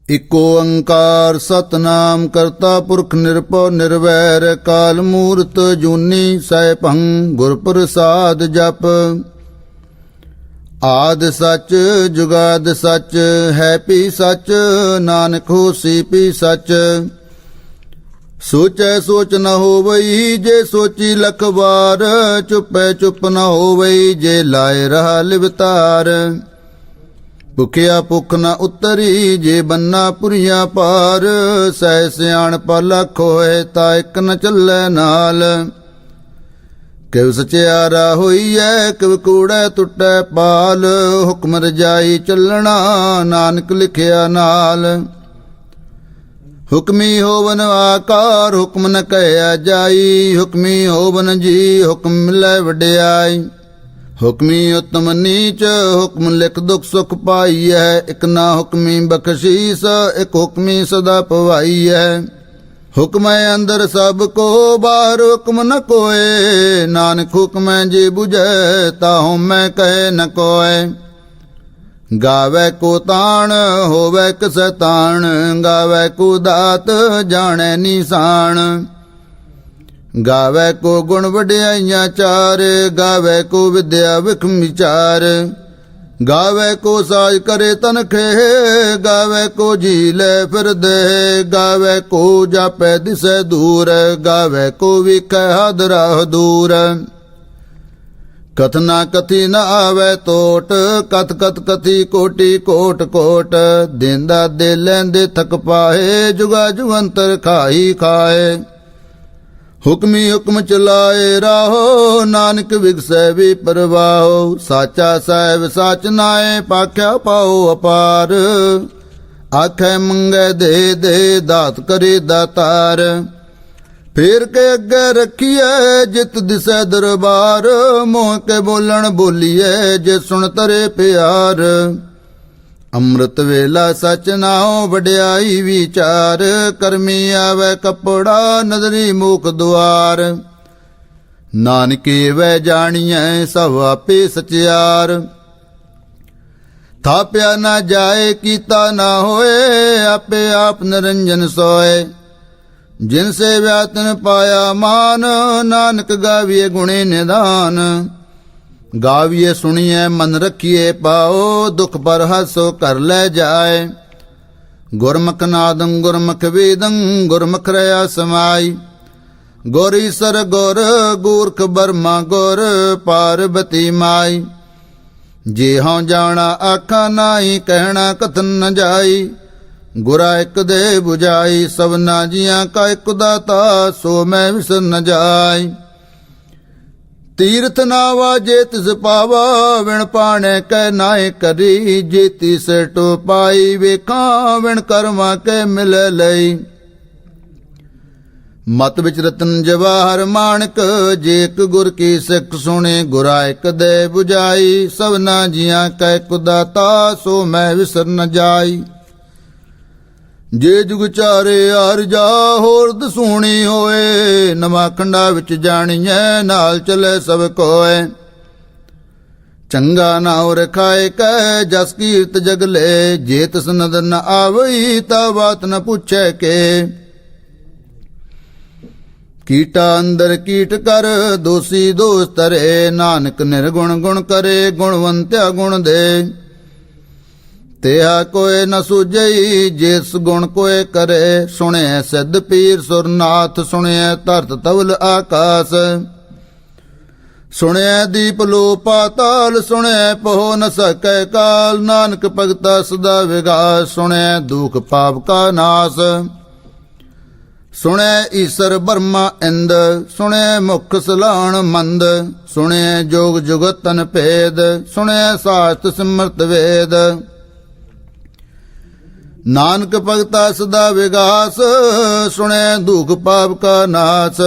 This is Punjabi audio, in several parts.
ਇਕ ਓੰਕਾਰ ਸਤਨਾਮ ਕਰਤਾ ਪੁਰਖ ਨਿਰਭਉ ਨਿਰਵੈਰ ਕਾਲ ਮੂਰਤ ਜੂਨੀ ਸੈਭੰ ਗੁਰ ਪ੍ਰਸਾਦ ਜਪ। ਆਦਿ ਸੱਚ ਜੁਗਾਦਿ ਸੱਚ ਹੈ ਭੀ ਸੱਚ ਨਾਨਕ ਹੋਸੀ ਭੀ ਸੱਚ। ਸੋਚੈ ਸੋਚ ਨ ਹੋਵਈ ਜੇ ਸੋਚੀ ਲਖ ਵਾਰ ਚੁਪੈ ਚੁਪ ਨ ਹੋਵਈ ਜੇ ਲਾਇ ਰਹਾ ਲਿਵਤਾਰ। ਭੁਖਿਆ ਭੁਖ ਨ ਉਤਰੀ ਜੇ ਬੰਨਾ ਪੁਰੀਆ ਪਾਰ ਸਹਿ ਸਿਆਣਪ ਲਖ ਹੋਏ ਤਾ ਇਕ ਨ ਚੱਲੈ ਨਾਲ। ਕਿਵ ਸਚਿਆਰਾ ਹੋਈਐ ਕਿਵ ਕੂੜੈ ਟੁੱਟੈ ਪਾਲ ਹੁਕਮ ਰਜਾਈ ਚੱਲਣਾ ਨਾਨਕ ਲਿਖਿਆ ਨਾਲ। ਹੁਕਮੀ ਹੋਵਨ ਆਕਾਰ ਹੁਕਮ ਨ ਕਹਿਆ ਜਾਈ ਹੁਕਮੀ ਹੋਵਨ ਜੀ ਹੁਕਮ ਮਿਲੈ ਵਡਿਆਈ। ਹੁਕਮੀ ਉਤਮ ਨੀਚ ਹੁਕਮ ਲਿਖ ਦੁਖ ਸੁਖ ਪਾਈਐ ਇਕ ਨਾ ਹੁਕਮੀ ਬਖਸ਼ੀਸ ਇਕ ਹੁਕਮੀ ਸਦਾ ਪਵਾਈਐ। ਹੁਕਮੈ ਅੰਦਰ ਸਭ ਕੋ ਬਾਹਰ ਹੁਕਮ ਨ ਕੋਏ ਨਾਨਕ ਹੁਕਮੈ ਜੇ ਬੁਝੈ ਤਾਹੂ ਮੈਂ ਕਹੇ ਨ ਕੋਏ। ਗਾਵੈ ਕੋ ਤਾਣ ਹੋਵੈ ਕਿਸੈ ਤਾਣ ਗਾਵੈ ਕੋ ਦਾਤ ਜਾਣੈ ਨੀਸਾਨ। ਗਾਵੈ ਕੋ ਗੁਣ ਵਡਿਆਈਆਂ ਚਾਰ ਗਾਵੈ ਕੋ ਵਿਦਿਆ ਵਿਖਮ ਵਿਚਾਰ। ਗਾਵੈ ਕੋ ਸਾਜ ਕਰੇ ਤਨਖੇ ਗਾਵੈ ਕੋ ਜੀ ਲੈ ਫਿਰਦੇ। ਗਾਵੈ ਕੋ ਜਾਪੈ ਦਿਸੈ ਦੂਰ ਗਾਵੈ ਕੋ ਵਿਖੈ ਹਾਦਰਾ ਦੂਰ। ਕਥਨਾ ਕਥੀ ਨ ਆਵੈ ਟੋਟ ਕਥ ਕਥ ਕਥੀ ਕੋਟੀ ਕੋਟ ਕੋਟ। ਦੇਂਦਾ ਦੇ ਲੈਂਦੇ ਥਕ ਪਾਏ ਜੁਗਾ ਜੁਗੰਤਰ ਖਾਈ ਖਾਏ। ਹੁਕਮੀ ਹੁਕਮ ਚਲਾਏ ਰਾਹੋ ਨਾਨਕ ਵਿਗਸੈ ਵੀ ਪਰਵਾਹੋ। ਸਾਚਾ ਸਾਹਿਬ ਸਾਚ ਨਾਏ ਪਾਖਿਆ ਪਾਓ ਅਪਾਰ। ਆਖੈ ਮੰਗੈ ਦੇ ਦੇ ਦਾਤ ਕਰੇ ਦਾਤਾਰ। ਫੇਰ ਕੇ ਅੱਗੇ ਰੱਖੀਐ ਜਿਤ ਦਿਸੈ ਦਰਬਾਰ। ਮੋਹ ਕੇ ਬੋਲਣ ਬੋਲੀਐ ਜੇ ਸੁਣ ਤਰੇ ਪਿਆਰ। ਅੰਮ੍ਰਿਤ ਵੇਲਾ ਸਚ ਨਾਉ ਵਡਿਆਈ ਵਿਚਾਰ। ਕਰਮੀ ਆਵੈ ਕਪੜਾ ਨਦਰੀ ਮੂਖ ਦੁਆਰ। ਨਾਨਕੇ ਵੈ ਜਾਣੀਐ ਸਭ ਆਪੇ ਸਚਿਆਰ। ਥਾਪਿਆ ਨਾ ਜਾਏ ਕੀਤਾ ਨਾ ਹੋਏ ਆਪੇ ਆਪ ਨਿਰੰਜਨ ਸੋਏ। ਜਿਨ ਸੇ ਵਿਆਤਨ ਪਾਇਆ ਮਾਨ ਨਾਨਕ ਗਾਵੀਏ ਗੁਣੇ ਨਿਦਾਨ। ਗਾਵੀਏ ਸੁਣੀਏ ਮਨ ਰਖੀਏ ਪਾਓ ਦੁਖ ਪਰ ਹਾਸੋ ਕਰ ਲੈ ਜਾਏ। ਗੁਰਮੁਖ ਨਾਦੰ ਗੁਰਮੁਖ ਵੇਦੰ ਗੁਰਮੁਖ ਰਹਾ ਸਮਾਈ। ਗੁਰ ਈਸਰ ਗੁਰ ਗੂਰਖ ਬਰਮਾ ਗੁਰ ਪਾਰਬਤੀ ਮਾਈ। ਜੇ ਹਉ ਜਾਣਾ ਆਖਾਂ ਨਾਹੀ ਕਹਿਣਾ ਕਥਨ ਨ ਜਾਈ। ਗੁਰਾ ਇਕ ਦੇ 부ਜਾਈ ਸਭਨਾ ਜੀਆਂ ਕਾ ਇਕ ਦਾਤਾ ਸੋ ਮੈਂ ਵਿਸਰ ਨ ਜਾਈ। ਤੀਰਥ ਨਾਵਾ ਜੇ ਤਿਸ ਪਾਵਾ ਵਿਣ ਪਾਣੈ ਕੈ ਨਾਏ ਕਰੀ। ਜੇ ਤਿਸ ਟੋ ਪਾਈ ਵੇਖਾਂ ਵਿਣ ਕਰਮਾ ਕੈ ਮਿਲੈ ਲਈ। ਮਤ ਵਿਚ ਰਤਨ ਜਵਾਹਰ ਮਾਣਕ ਜੇ ਇਕ ਗੁਰ ਕੀ ਸਿੱਖ ਸੁਣੇ। ਗੁਰਾ ਇਕ ਦੇ 부ਜਾਈ ਸਭਨਾ ਜੀਆਂ ਕੈ ਇਕ ਦਾਤਾ ਸੋ ਮੈਂ ਵਿਸਰ ਨ ਜਾਈ। ਜੇ ਜੁਗ ਚਾਰੇ ਆਰਜਾ ਹੋਰ ਦਸੂਣੀ ਹੋਏ। ਨਵਾਂ ਖੰਡਾ ਵਿੱਚ ਜਾਣੀਐ ਨਾਲ ਚਲੇ ਸਭ ਕੋਏ। ਚੰਗਾ ਨਾਉ ਰਖਾਏ ਕੈ ਜਸ ਕੀਰਤ ਜਗ ਲੈ। ਜੇ ਤਿਸ ਨਦਰ ਨ ਆਵਈ ਤਾ ਬਾਤ ਨ ਪੁੱਛੈ ਕੇ। ਕੀਟਾ ਅੰਦਰ ਕੀਟ ਕਰ ਦੋਸੀ ਦੋਸ ਤਰੇ। ਨਾਨਕ ਨਿਰਗੁਣ ਗੁਣ ਕਰੇ ਗੁਣਵੰਤਿਆ ਗੁਣ ਦੇ। ਤਿਹਾ ਕੋਏ ਨ ਸੂਝਈ ਜਿਸ ਗੁਣ ਕੋਏ ਕਰੇ। ਸੁਣਿਐ ਸਿੱਧ ਪੀਰ ਸੁਰਨਾਥ ਸੁਣਿਐ ਧਰਤ ਤਵਲ ਆਕਾਸ। ਸੁਣਿਐ ਦੀਪ ਲੋ ਪਾਤਾਲ ਸੁਣਿਐ ਪਹੁ ਨ ਸਕੈ ਕਾਲ। ਨਾਨਕ ਭਗਤਾ ਸਦਾ ਵਿਗਾਸ ਸੁਣਿਐ ਦੁਖ ਪਾਪ ਕਾ ਨਾਸ। ਸੁਣਿਐ ਈਸਰ ਬਰਮਾ ਇੰਦ ਸੁਣਿਐ ਮੁਖ ਸਲਾਣ ਮੰਦ। ਸੁਣਿਐ ਜੋਗ ਜੁਗਤ ਤਨ ਭੇਦ ਸੁਣਿਐ ਸਾਸਤ ਸਿਮਰਤ ਵੇਦ। ਨਾਨਕ ਭਗਤਾ ਸਦਾ ਵਿਗਾਸ ਸੁਣਿਐ ਦੁਖ ਪਾਪ ਕਾ ਨਾਸ।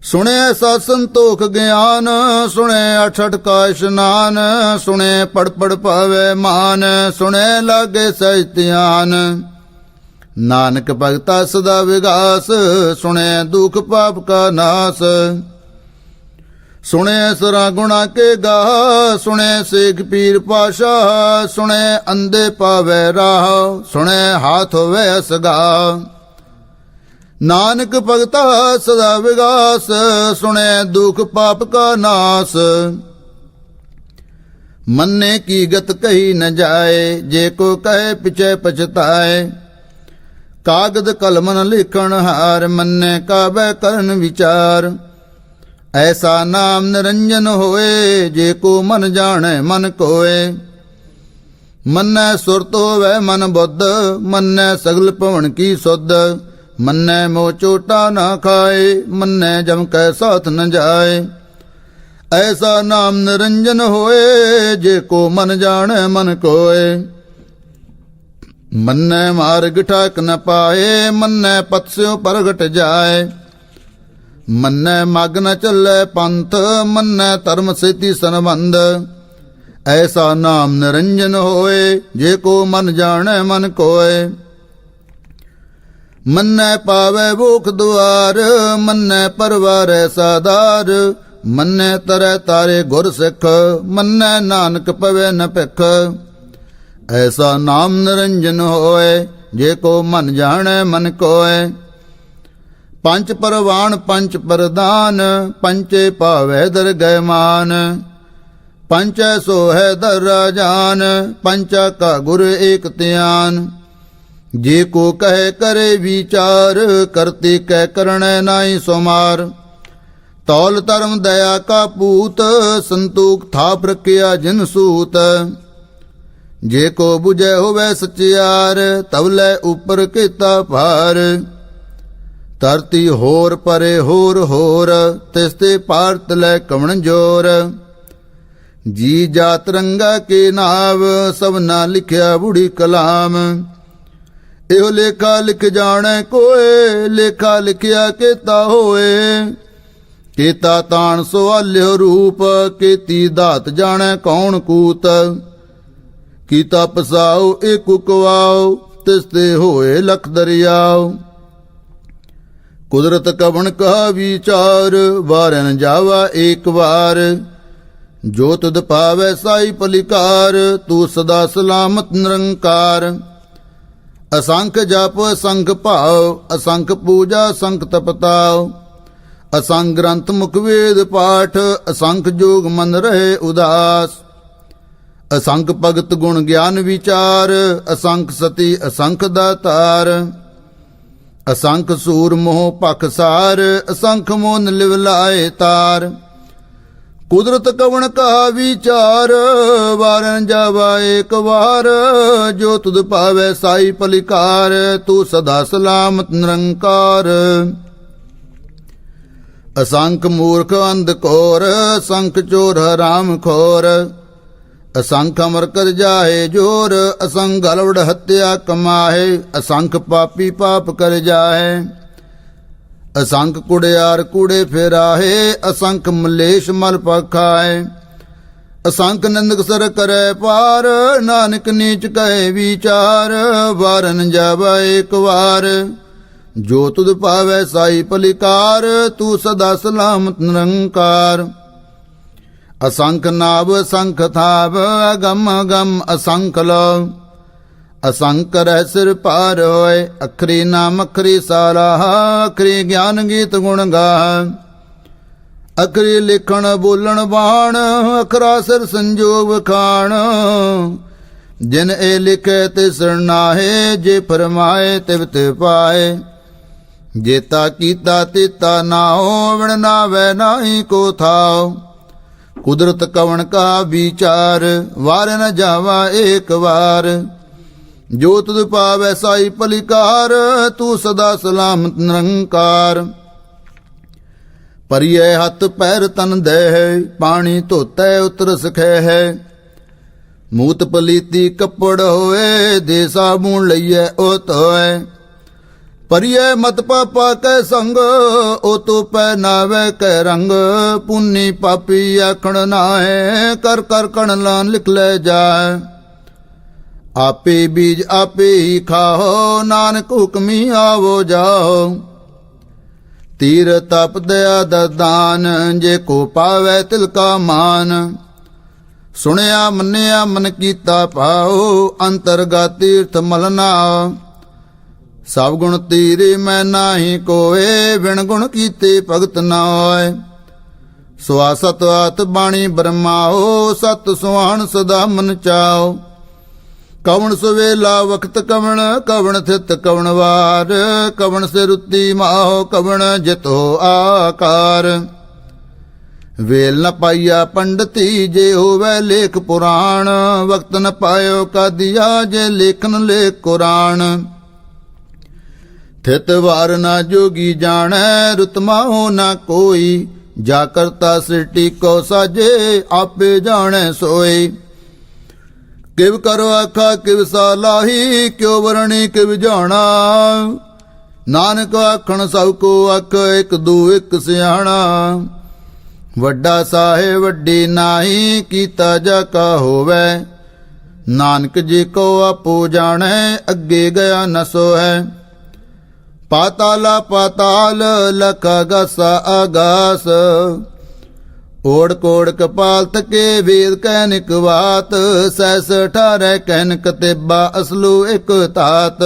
ਸੁਣਿਐ ਸਤ ਸੰਤੋਖ ਗਿਆਨ ਸੁਣਿਐ ਅਠ ਅਠ ਕਾ ਇਸ਼ਨਾਨ। ਸੁਣਿਐ ਪੜ ਪੜ ਪਾਵੈ ਮਾਨ ਸੁਣਿਐ ਲਾਗੇ ਸਹਿਜ ਧਿਆਨ। ਨਾਨਕ ਭਗਤਾ ਸਦਾ ਵਿਗਾਸ ਸੁਣਿਐ ਦੁਖ ਪਾਪ ਕਾ ਨਾਸ। ਸੁਣੇ ਸਰਾ ਗੁਣਾ ਕੇ ਗਾਹ, ਸੁਣੇ ਸੇਖ ਪੀਰ ਪਾਸ਼ਾ, ਸੁਣੇ ਅੰਧੇ ਪਾਵੇ ਰਾਹ, ਸੁਣੇ ਹਾਥ ਹੋਵੇ ਅਸਗਾ। ਨਾਨਕ ਭਗਤਾ ਸਦਾ ਵਿਗਾਸ, ਸੁਣੇ ਦੁਖ ਪਾਪ ਕਾ ਨਾਸ। ਮੰਨੇ ਕੀ ਗਤ ਕਹੀ ਨ ਜਾਏ, ਜੇ ਕੋ ਕਹੇ ਪਿਛੇ ਪਛਤਾਏ। ਕਾਗਦ ਕਲਮ ਨ ਲਿਖਣ ਹਾਰ, ਮੰਨੇ ਕਾਬੈ ਕਰਨ ਵਿਚਾਰ। ਐਸਾ ਨਾਮ ਨਿਰੰਜਨ ਹੋਏ, ਜੇ ਕੋ ਮਨ ਜਾਣੈ ਮਨ ਕੋਏ। ਮੰਨੈ ਸੁਰਤ ਹੋਵੈ ਮਨ ਬੁੱਧ, ਮੰਨੈ ਸਗਲ ਭਵਨ ਕੀ ਸੁਧ। ਮੰਨੈ ਮੋਹ ਚੋਟਾ ਨਾ ਖਾਏ, ਮੰਨੈ ਜਮ ਕੈ ਸਾਥ ਨ ਜਾਏ। ਐਸਾ ਨਾਮ ਨਿਰੰਜਨ ਹੋਏ, ਜੇ ਕੋ ਮਨ ਜਾਣੈ ਮਨ ਕੋਏ। ਮੰਨੈ ਮਾਰਗ ਠਾਕ ਨ ਪਾਏ, ਮੰਨੈ ਪਤ ਸਿਉ ਪ੍ਰਗਟ ਜਾਏ। ਮੰਨੈ ਮਗ ਨ ਚੱਲੈ ਪੰਥ, ਮੰਨੈ ਧਰਮ ਸੇਤੀ ਸੰਬੰਧ। ਐਸਾ ਨਾਮ ਨਿਰੰਜਨ ਹੋਏ, ਜੇ ਕੋ ਮਨ ਜਾਣੈ ਮਨ ਕੋਏ। ਮੰਨੈ ਪਾਵੈ ਭੂਖ ਦੁਆਰ, ਮੰਨੈ ਪਰਵਾਰੈ ਸਾਧਾਰ। ਮੰਨੈ ਤਰੈ ਤਾਰੇ ਗੁਰ ਸਿੱਖ, ਮੰਨੈ ਨਾਨਕ ਪਵੈ ਨ ਭਿਖ। ਐਸਾ ਨਾਮ ਨਿਰੰਜਨ ਹੋਏ, ਜੇ ਕੋ ਮਨ ਜਾਣੈ ਮਨ ਕੋਏ। ਪੰਚ ਪਰਵਾਨ ਪੰਚ ਪ੍ਰਦਾਨ, ਪੰਚੇ ਪਾਵੈ ਦਰਗਹਿ ਮਾਨ। ਪੰਚੈ ਸੋਹੈ ਦਰ ਰਾਜਾਨ, ਪੰਚਾ ਕਾ ਗੁਰ ਏਕ ਧਿਆਨ। ਜੇ ਕੋ ਕਹੇ ਕਰੇ ਵਿਚਾਰ, ਕਰਤੇ ਕਹਿ ਕਰਣੈ ਨਾਹੀ ਸੁਮਾਰ। ਤੌਲ ਧਰਮ ਦਇਆ ਕਾ ਪੂਤ, ਸੰਤੋਖ ਥਾਪ ਰਖਿਆ ਜਿਨ ਸੂਤ। ਜੇ ਕੋ ਬੁਝੈ ਹੋਵੈ ਸਚਿਆਰ, ਤਵਲੇ ਉਪਰ ਕੀਤਾ ਭਾਰ। ਧਰਤੀ ਹੋਰ ਪਰੇ ਹੋਰ ਹੋਰ, ਤਿਸ ਤੇ ਭਾਰਤ ਲੈ ਕਵਣ ਜੋਰ। ਜੀ ਜਾਤ ਰੰਗਾ ਕੇ ਨਾਵ, ਸਭਨਾ ਲਿਖਿਆ ਬੁੜੀ ਕਲਾਮ। ਇਹੋ ਲੇਖਾ ਲਿਖ ਜਾਣੈ ਕੋਏ, ਲੇਖਾ ਲਿਖਿਆ ਕੀਤਾ ਹੋਏ। ਕੀਤਾ ਤਾਣ ਸੁਆਲਿਓ ਰੂਪ, ਕੀਤੀ ਦਾਤ ਜਾਣੈ ਕੌਣ ਕੂਤ। ਕੀਤਾ ਪਸਾਉ ਏਕੁ ਕਵਾਉ, ਤਿਸ ਤੇ ਹੋਏ ਲਖ ਦਰਿਆਉ। ਕੁਦਰਤ ਕਵਣ ਕਾ ਵਿਚਾਰ, ਵਾਰੈ ਨ ਜਾਵਾ ਏਕ ਵਾਰ। ਜੋ ਤੁਧ ਪਾਵੈ ਸਾਈ ਪਲਿਕਾਰ, ਤੂੰ ਸਦਾ ਸਲਾਮਤ ਨਿਰੰਕਾਰ। ਅਸੰਖ ਜਪ ਅਸੰਖ ਭਾਵ, ਅਸੰਖ ਪੂਜਾ ਅਸੰਖ ਤਪਤਾਉ। ਅਸੰਖ ਗ੍ਰੰਥ ਮੁਖ ਵੇਦ ਪਾਠ, ਅਸੰਖ ਜੋਗ ਮਨ ਰਹੇ ਉਦਾਸ। ਅਸੰਖ ਭਗਤ ਗੁਣ ਗਿਆਨ ਵਿਚਾਰ, ਅਸੰਖ ਸਤੀ ਅਸੰਖ ਦਾਤਾਰ। ਅਸੰਖ ਸੂਰ ਮੋਹ ਪਖਸਾਰ, ਅਸੰਖ ਮੋਨ ਲਿਵ ਲਾਏ ਤਾਰ। ਕੁਦਰਤ ਕਵਣ ਕਾ ਵਿਚਾਰ, ਵਾਰਨ ਜਾਵਾ ਏਕ ਵਾਰ। ਜੋ ਤੁਧ ਪਾਵੈ ਸਾਈ ਪਲਿਕਾਰ, ਤੂੰ ਸਦਾ ਸਲਾਮਤ ਨਿਰੰਕਾਰ। ਅਸੰਖ ਮੂਰਖ ਅੰਧ ਘੋਰ, ਅਸੰਖ ਚੋਰ ਹਰਾਮ ਖੋਰ। ਅਸੰਖ ਅਮਰ ਕਰ ਜਾਏ ਜੋਰ, ਅਸੰਖ ਗਲਵੜ ਹੱਤਿਆ ਕਮਾਏ। ਅਸੰਖ ਪਾਪੀ ਪਾਪ ਕਰ ਜਾਏ। ਅਸੰਖ ਕੁੜਿਆਰ ਕੂੜੇ ਫੇਰਾਹੇ, ਅਸੰਖ ਮਲੇਸ਼ ਮਲ ਪਖਾਏ। ਅਸੰਖ ਨਿੰਦਕ ਸਰ ਕਰੈ ਪਾਰ, ਨਾਨਕ ਨੀਚ ਕਹੇ ਵਿਚਾਰ। ਵਾਰਨ ਜਾਵਾ ਏਕ ਵਾਰ, ਜੋ ਤੁਧ ਪਾਵੈ ਸਾਈ ਪਲਿਕਾਰ। ਤੂੰ ਸਦਾ ਸਲਾਮਤ ਨਿਰੰਕਾਰ। ਅਸੰਖ ਨਾਭ ਅਸੰਖ ਥਾਪ, ਅਗਮ ਅਗਮ ਅਸੰਖ ਲੋ। ਅਸੰਖ ਰਹਿ ਸਿਰ ਪਾਰ ਹੋਏ, ਅਖਰੀ ਨਾਮ ਅਖਰੀ ਸਾਰਾਹ। ਅਖਰੀ ਗਿਆਨ ਗੀਤ ਗੁਣ ਗਾਹ। ਅਖਰੀ ਲਿਖਣ ਬੋਲਣ ਬਾਣ, ਅਖਰਾ ਸਿਰ ਸੰਜੋਗ ਵਖਾਣ। ਜਿਨ ਇਹ ਲਿਖੇ ਤੇ ਸਰਨਾਹੇ, ਜੇ ਫਰਮਾਏ ਤਿਵ ਤੇ ਪਾਏ। ਜੇਤਾ ਕੀਤਾ ਤੇਤਾ ਨਾਉ, ਵਿਣ ਨਾਵੈ ਨਾਹੀ ਕੋ ਥਾਉ। ਕੁਦਰਤ ਕਵਣ ਕਾ ਵਿਚਾਰ, ਵਾਰ ਨ ਜਾਵਾ ਏਕ ਵਾਰ। ਜੋ ਤੁਧ ਪਾਵੈ ਸਾਈ ਪਲਿਕਾਰ, ਤੂੰ ਸਦਾ ਸਲਾਮਤ ਨਿਰੰਕਾਰ। ਪਰਿਐ ਹੱਥ ਪੈਰ ਤਨ ਦੇਹ, ਪਾਣੀ ਧੋਤੈ ਉਤਰ ਸਖੈ ਹੈ। ਮੂਤ ਪਲੀਤੀ ਕੱਪੜ ਹੋਏ, ਦੇ ਸਾਬੂਣ ਲਈਐ ਉਹ ਧੋਏ। ਪਰਿਐ ਮਤ ਪਾਪਾ ਕੈ ਸੰਗ, ਉਹ ਤੋ ਪਹਿਨਾਵੇ ਕੈ ਰੰਗ। ਪੁੰਨੀ ਪਾਪੀ ਆਖਣ ਨਾਹੇ, ਕਰ ਕਰ ਕਣ ਲਾਨ ਲਿਖ ਲੈ ਜਾਏ। ਆਪੇ ਬੀਜ ਆਪੇ ਹੀ ਖਾਓ, ਨਾਨਕ ਹੁਕਮੀ ਆਵੋ ਜਾਓ। ਤੀਰ ਤਪ ਦਇਆ ਦਰਦਾਨ, ਜੇ ਕੋ ਪਾਵੈ ਤਿਲ ਕਾ ਮਾਨ। ਸੁਣਿਆ ਮੰਨਿਆ ਮਨ ਕੀਤਾ ਭਾਉ, ਅੰਤਰਗਤ ਤੀਰਥ ਮਲ ਨਾਉ। ਸਭ ਗੁਣ ਤੀਰੇ ਮੈਂ ਨਾਹੀ ਕੋਏ, ਬਿਨ ਗੁਣ ਕੀਤੇ ਭਗਤ ਨਾ ਹੋਏ। ਸਵਾਸਤ ਆਤ ਬਾਣੀ ਬਰਮਾਓ, ਸਤ ਸੁਹਾਣ ਸਦਾ ਮਨ ਚਾਓ। ਕਵਣ ਸੁਵੇਲਾ ਵਖਤ ਕਵਣ, ਕਵਣ ਥਿਤ ਕਵਣ ਵਾਰ। ਕਵਣ ਸੇ ਰੁੱਤੀ ਮਾਹੋ, ਕਵਣ ਜਿਤੋ ਆਕਾਰ। ਵੇਲ ਨ ਪਾਈਆ ਪੰਡਤੀ, ਜੇ ਹੋਵੇ ਲੇਖ ਪੁਰਾਣ। ਵਕਤ ਨ ਪਾਇਓ ਕਾਦੀਆ, ਜੇ ਲੇਖਨ ਲੇਖ ਕੁਰਾਨ। ਥਿਤ ਵਾਰ ਨਾ ਜੋਗੀ ਜਾਣੈ, ਰੁਤ ਮਾਹੋ ਨਾ ਕੋਈ। ਜਾ ਕਰਤਾ ਸਿਰਟੀ ਕੋ ਸਾਜੇ, ਆਪੇ ਜਾਣੈ ਸੋਈ। ਕਿਵ ਕਰੋ ਆਖਾ ਕਿਵ ਸਾਲਾਹੀ, ਕਿਉ ਵਰਣੀ ਕਿਵ ਜਾਣਾ। ਨਾਨਕ ਆਖਣ ਸਭ ਕੋ ਆਖ, ਇਕ ਦੂ ਇਕ ਸਿਆਣਾ। ਵੱਡਾ ਸਾਹਿਬ ਵੱਡੀ ਨਾਹੀ, ਕੀਤਾ ਜਾ ਕਾ ਹੋਵੈ। ਨਾਨਕ ਜੀ ਕੋ ਆਪੋ ਜਾਣੈ, ਅੱਗੇ ਗਿਆ ਨ ਸੋਹੈ। ਪਾਤਾਲਾ ਪਾਤਾਲ, ਲਖ ਆਗਾਸਾ ਆਗਾਸ। ਓੜ ਕੋੜ ਕਪਾਲ ਤਕੇ, ਵੇਦ ਕਹਿਨਿਕ ਬਾਤ। ਸੈਸ 18 ਕਹਿਨ ਕਤੇਬਾ, ਅਸਲੂ ਇਕ ਤਾਤ।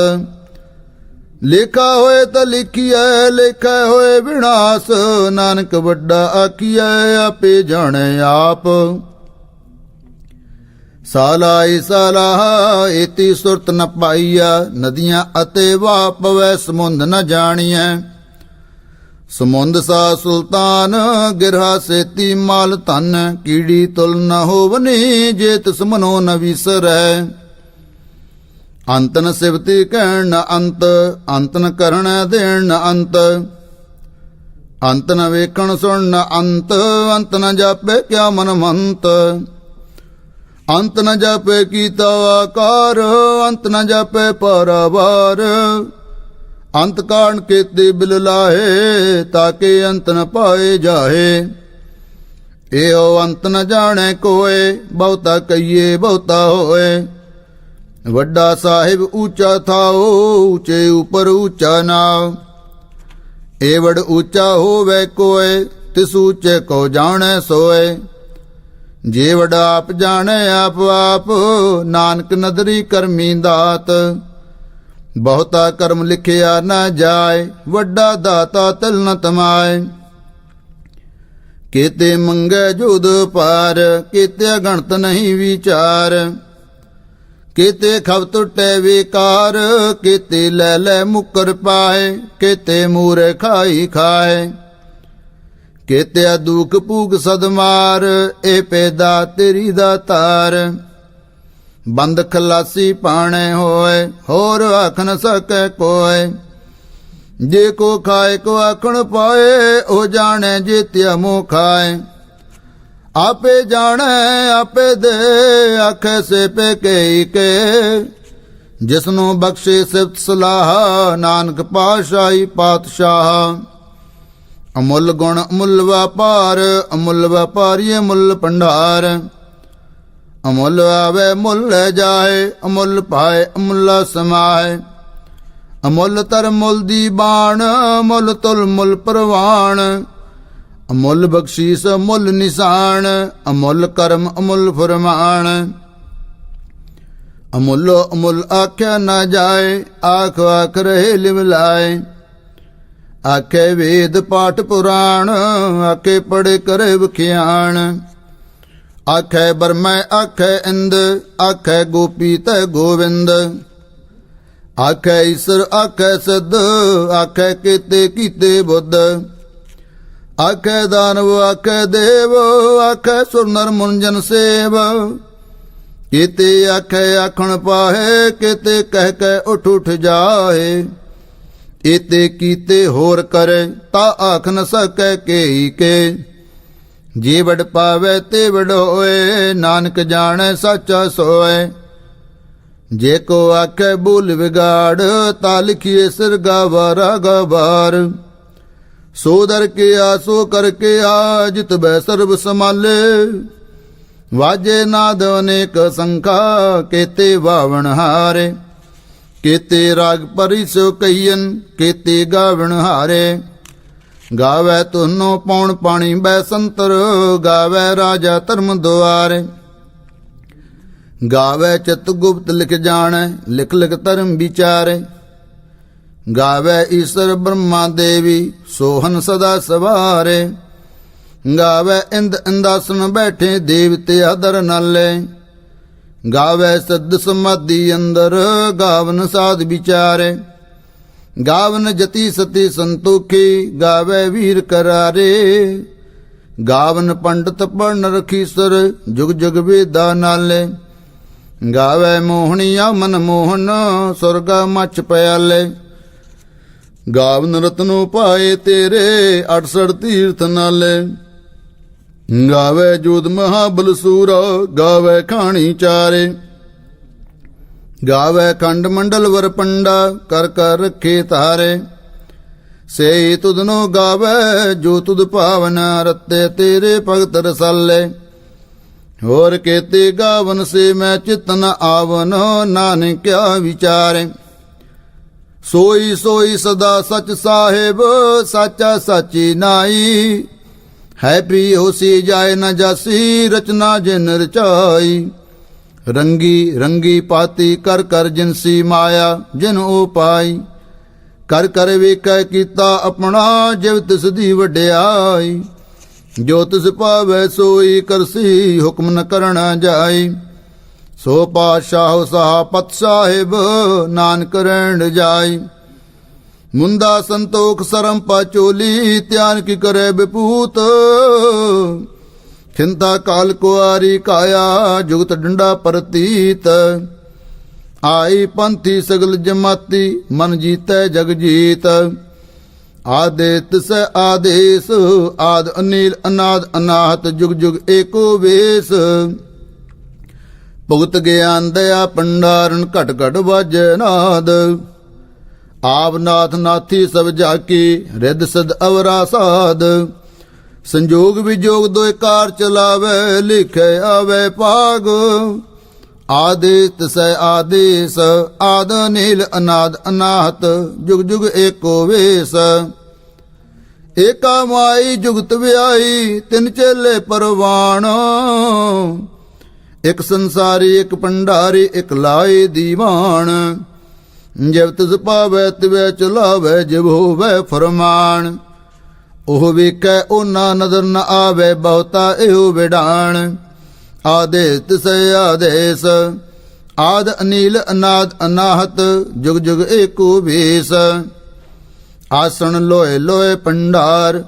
ਲੇਖਾ ਹੋਏ ਤਾਂ ਲਿਖੀਐ, ਲੇਖਾ ਹੋਏ ਵਿਨਾਸ਼। ਨਾਨਕ ਵੱਡਾ ਆਖੀਐ, ਆਪੇ ਜਾਣੈ ਆਪ। ਸਾਲਾਈ ਸਾਲਾਹ ਏਤੀ ਸੁਰਤ ਨ ਪਾਈਆ, ਨਦੀਆਂ ਅਤੇ ਵਾਹ ਪਵੈ ਸਮੁੰਦ ਨ ਜਾਣੀਐ। ਸਮੁੰਦ ਸਾ ਸੁਲਤਾਨ, ਗਿਰਹਾ ਸੇਤੀ ਮਾਲ ਧਨ। ਕੀੜੀ ਤੁਲ ਨ ਹੋਵਨੀ, ਜੇ ਤਿਸ ਮਨੋ ਨ ਵਿਸਰੈ। ਅੰਤ ਨ ਸਿਵਤੀ ਕਹਿਣ ਨ ਅੰਤ, ਅੰਤ ਨ ਕਰਣ ਦੇਣ ਨ ਅੰਤ। ਅੰਤ ਨ ਵੇਖਣ ਸੁਣ ਨ ਅੰਤ, ਅੰਤ ਨ ਜਾਪੇ ਕਿਆ ਮਨ ਮੰਤ। ਅੰਤ ਨ ਜਾਪੇ ਕੀਤਾ ਆਕਾਰ, ਅੰਤ ਨ ਜਾਪੇ ਪਾਰਾਵਾਰ। ਅੰਤ ਕਾਰਨ ਕੀਤੇ ਬਿਲ ਲਾਹੇ, ਤਾਕੇ ਅੰਤ ਨ ਪਾਏ ਜਾਹੇ। ਇਹੋ ਅੰਤ ਨ ਜਾਣੈ ਕੋਏ, ਬਹੁਤਾ ਕਹੀਏ ਬਹੁਤਾ ਹੋਏ। ਵੱਡਾ ਸਾਹਿਬ ਊਚਾ ਥਾਓ, ਊਚੇ ਉਪਰ ਊਚਾ ਨਾਉ। ਏਵੜ ਊਚਾ ਹੋਵੇ ਕੋਏ, ਤਿਸ ਊਚੇ ਕੋ ਜਾਣੈ ਸੋਏ। ਜੇ ਵਡਾ ਆਪ ਜਾਣੈ ਆਪ ਆਪ, ਨਾਨਕ ਨਦਰੀ ਕਰਮੀ ਦਾਤ। ਬਹੁਤਾ ਕਰਮ ਲਿਖਿਆ ਨਾ ਜਾਏ, ਵੱਡਾ ਦਾਤਾ ਤਿਲ ਨ ਤਮਾਏ। ਕੀਤੇ ਮੰਗੈ ਜੁਦ ਪਾਰ, ਕੀਤੇ ਗਣਤ ਨਹੀਂ ਵਿਚਾਰ। ਕੀਤੇ ਖਬ ਟੁੱਟੇ ਵਿਕਾਰ, ਕੀਤੇ ਲੈ ਲੈ ਮੁਕਰ ਪਾਏ। ਕੀਤੇ ਮੂਰੇ ਖਾਈ ਖਾਏ, ਕੀਤੇ ਦੁਖ ਭੂਖ ਸਦਮਾਰ। ਇਹ ਪੈਦਾ ਤੇਰੀ ਦਾ ਤਾਰ। ਬੰਦ ਖਲਾਸੀ ਪਾਣੇ ਹੋਏ, ਹੋਰ ਆਖ ਨ ਸਕੈ ਕੋਏ। ਜੇ ਕੋ ਖਾਏ ਕੋ ਆਖਣ ਪਾਏ, ਉਹ ਜਾਣੈ ਜੇਤਿਆ ਮੋਹ ਖਾਏ। ਆਪੇ ਜਾਣੈ ਆਪੇ ਦੇ, ਆਖੇ ਸੇ ਪੇ ਕਈ ਕੇ। ਜਿਸਨੂੰ ਬਖਸ਼ੇ ਸਿਫਤ ਸਲਾਹ, ਨਾਨਕ ਪਾਤਸ਼ਾਹੀ ਪਾਤਸ਼ਾਹ। ਅਮੁੱਲ ਗੁਣ ਅਮੁੱਲ ਵਪਾਰ, ਅਮੁੱਲ ਵਪਾਰੀ ਅਮੁੱਲ ਭੰਡਾਰ। ਅਮੁੱਲ ਆਵੇ ਮੁੱਲ ਜਾਏ, ਅਮੁੱਲ ਪਾਏ ਅਮੁੱਲਾ ਸਮਾਏ। ਅਮੁੱਲ ਤਰ ਮੁੱਲ ਦੀ ਬਾਣ, ਮੁੱਲ ਤੁਲ ਮੁੱਲ ਪ੍ਰਵਾਨ। ਅਮੁੱਲ ਬਖਸ਼ੀਸ ਅਮੁੱਲ ਨਿਸ਼ਾਨ, ਅਮੁੱਲ ਕਰਮ ਅਮੁੱਲ ਫਰਮਾਨ। ਅਮੁੱਲੋ ਅਮੁੱਲ ਆਖਿਆ ਨਾ ਜਾਏ, ਆਖ ਆਖ ਰਹੇ ਲਿਵ ਲਾਏ। ਆਖੇ ਵੇਦ ਪਾਠ ਪੁਰਾਣ, ਆਖੇ ਪੜ੍ਹੇ ਕਰੇ ਵਖਿਆਣ। ਆਖੇ ਬਰਮੈ ਆਖੇ ਇੰਦ, ਆਖੇ ਗੋਪੀ ਤੈ ਗੋਵਿੰਦ। ਆਖੇ ਈਸਰ ਆਖੇ ਸਿੱਧ, ਆਖੇ ਕੀਤੇ ਕੀਤੇ ਬੁੱਧ। ਆਖੇ ਦਾਨਵ ਆਖੇ ਦੇਵ, ਆਖੇ ਸੁਰ ਨਰ ਮੁੰਜਨ ਸੇਵ। ਕੀਤੇ ਆਖੇ ਆਖਣ ਪਾਹੇ, ਕੀਤੇ ਕਹਿ ਕੇ ਉਠ ਉਠ ਜਾਏ। ਇਤੇ ਕੀਤੇ ਹੋਰ ਕਰੇ, ਤਾ ਆਖ ਨ ਸਕੈ ਕੇਈ ਕੇ। ਜੇ ਵਡ ਪਾਵੇ ਤੇ ਵਡ ਹੋਏ, ਨਾਨਕ ਜਾਣੈ ਸਾਚਾ ਸੋਏ। ਜੇ ਕੋ ਆਖੇ ਭੂਲ ਵਿਗਾੜ, ਤਾ ਲਿਖੀਏ ਸਿਰ ਗਾਵਾਰਾ ਗਵਾਰ। ਸੋ ਦਰ ਕੇ ਆ ਸੋ ਕਰ ਕੇ ਆ, ਜਿਤ ਬੈ ਸਰਬ ਸਮਾਲੇ। ਵਾਜੇ ਨਾਦ ਅਨੇਕ ਸੰਖਾ, ਕੇਤੇ ਵਾਵਣ ਹਾਰੇ। ਕੀਤੇ ਰਾਗ ਪਰਿ ਸੋ ਕਹੀਨ, ਕੀਤੇ ਗਾਵਣ ਹਾਰੇ। ਗਾਵੇ ਤੁਨੋ ਪੌਣ ਪਾਣੀ ਬੈ ਸੰਤਰ, ਗਾਵੇ ਰਾਜਾ ਧਰਮ ਦੁਆਰੇ। ਗਾਵੇ ਚਿਤ ਗੁਪਤ ਲਿਖ ਜਾਣੈ, ਲਿਖ ਲਿਖ ਧਰਮ ਵਿਚਾਰੇ। ਗਾਵੇ ਈਸ਼ਰ ਬ੍ਰਹਮਾ ਦੇਵੀ, ਸੋਹਨ ਸਦਾ ਸਵਾਰੇ। ਗਾਵੇ ਇੰਦ ਇੰਦਾਸਨ ਬੈਠੇ, ਦੇਵਤੇ ਆਦਰ ਨਾਲੇ। ਗਾਵੇ ਸਦ ਸਮਾਧੀ ਅੰਦਰ, ਗਾਵਨ ਸਾਧ ਵਿਚਾਰੇ। ਗਾਵਨ ਜਤੀ ਸਤੀ ਸੰਤੋਖੀ, ਗਾਵੇ ਵੀਰ ਕਰਾਰੇ। ਗਾਵਨ ਪੰਡਤ ਪੜਨ ਰਖੀਸਰ, ਜੁਗ ਜੁਗ ਵੇਦਾ ਨਾਲੇ। ਗਾਵੇ ਮੋਹਣੀਆ ਮਨ ਮੋਹਨ, ਸੁਰਗਾ ਮਚ ਪਿਆਲੇ। ਗਾਵਨ ਰਤਨੋ ਪਾਏ ਤੇਰੇ, 68 ਤੀਰਥ ਨਾਲੇ। ਗਾਵੇ ਜੋਧ ਮਹਾਬਲ ਸੂਰ, ਗਾਵੇ ਖਾਣੀ ਚਾਰੇ। ਗਾਵੇ ਖੰਡ ਮੰਡਲ ਵਰ ਪੰਡਾ, ਕਰ ਕਰ ਰੱਖੇ ਤਾਰੇ। ਸੇ ਤੁਧਨੋ ਗਾਵੇ, ਜੋ ਤੁਧ ਭਾਵਨ, ਰਤੇ ਤੇਰੇ ਭਗਤ ਰਸਾਲੇ। ਹੋਰ ਕੇਤੇ ਗਾਵਨ ਸੇ ਮੈਂ ਚਿਤ ਨ ਆਵਨ, ਨਾਨਕਿਆ ਵਿਚਾਰੇ। ਸੋਈ ਸੋਈ ਸਦਾ ਸਚ ਸਾਹਿਬ, ਸਾਚਾ ਸਾਚੀ ਨਾਈ। ਹੈ ਪ੍ਰੀ ਹੋਸੀ ਜਾਏ ਨ ਜਾਸੀ, ਰਚਨਾ ਜਿਨ ਰਚਾਈ। ਰੰਗੀ ਰੰਗੀ ਪਾਤੀ, ਕਰ ਕਰ ਜਿਨਸੀ ਮਾਇਆ, ਜਿਨ ਉਪਾਈ। ਕਰ ਕਰ ਵੇਖੈ ਕੀਤਾ ਆਪਣਾ, ਜਿਵ ਤਿਸ ਦੀ ਵਡਿਆਈ। ਜੋ ਤਿਸ ਪਾਵੈ ਸੋਈ ਕਰਸੀ, ਹੁਕਮ ਨ ਕਰਣਾ ਜਾਈ। ਸੋ ਪਾਤਸ਼ਾਹ ਸਾਹ ਪਤ ਸਾਹਿਬ, ਨਾਨਕ ਰਹਿਣ ਜਾਈ। ਮੁੰਦਾ ਸੰਤੋਖ ਸਰਮ ਪਾਚੋਲੀ, ਧਿਆਨ ਕੀ ਕਰੇ ਬਿਪੂਤ। ਖਿੰਤਾ ਕਾਲ ਕੁਆਰੀ ਕਾਇਆ, ਜੁਗਤ ਡੰਡਾ ਪ੍ਰਤੀਤ। ਆਈ ਪੰਥੀ ਸਗਲ ਜਮਾਤੀ, ਮਨ ਜੀਤੈ ਜਗ ਜੀਤ। ਆਦੇ ਤਿਸ ਆਦੇਸ, ਆਦ ਅਨੀਲ ਅਨਾਦ ਅਨਾਹਤ, ਜੁਗ ਜੁਗ ਏਕੋ ਵੇਸ। ਭੁਗਤ ਗਿਆਨ ਦਇਆ ਭੰਡਾਰਨ, ਘਟ ਘਟ ਵਾਜੈ ਨਾਦ। ਆਪ ਨਾਥ ਨਾਥੀ ਸਭ ਜਾਕੀ, ਰਿੱਧ ਸਿਧ ਅਵਰਾ ਸਾਧ। ਸੰਜੋਗ ਵਿਜੋਗ ਦੋਇ ਕਾਰ ਚਲਾਵੇ, ਲਿਖੇ ਆਵੇ ਭਾਗ। ਆਦੇਸ ਤਿਸੈ ਆਦੇਸ, ਆਦ ਨੀਲ ਅਨਾਦ ਅਨਾਹਤ, ਜੁਗ ਜੁਗ ਏਕੋ ਵੇਸ। ਏਕਾ ਮਾਈ ਜੁਗਤ ਵਿਆਈ, ਤਿਨ ਚੇਲੇ ਪਰਵਾਣ। ਇਕ ਸੰਸਾਰੀ ਇਕ ਭੰਡਾਰੀ, ਇਕ ਲਾਏ ਦੀਵਾਨ। ਜਿਵ ਤਿਸ ਪਾਵੈ ਤਿਵੈ ਚਲਾਵੈ, ਜਿਵ ਹੋਵੈ ਫਰਮਾਨ। ਉਹ ਵੇਖੈ ਓਨਾ ਨਜ਼ਰ ਨ ਆਵੈ, ਬਹੁਤਾ ਇਹੋ ਵਿਡਾਣ। ਆਦੇਸ ਤਿਸੈ ਆਦੇਸ, ਆਦ ਅਨੀਲ ਅਨਾਦ ਅਨਾਹਤ, ਜੁਗ ਜੁਗ ਏਕੋ ਵੇਸ। ਆਸਣ ਲੋਏ ਲੋਏ ਭੰਡਾਰ,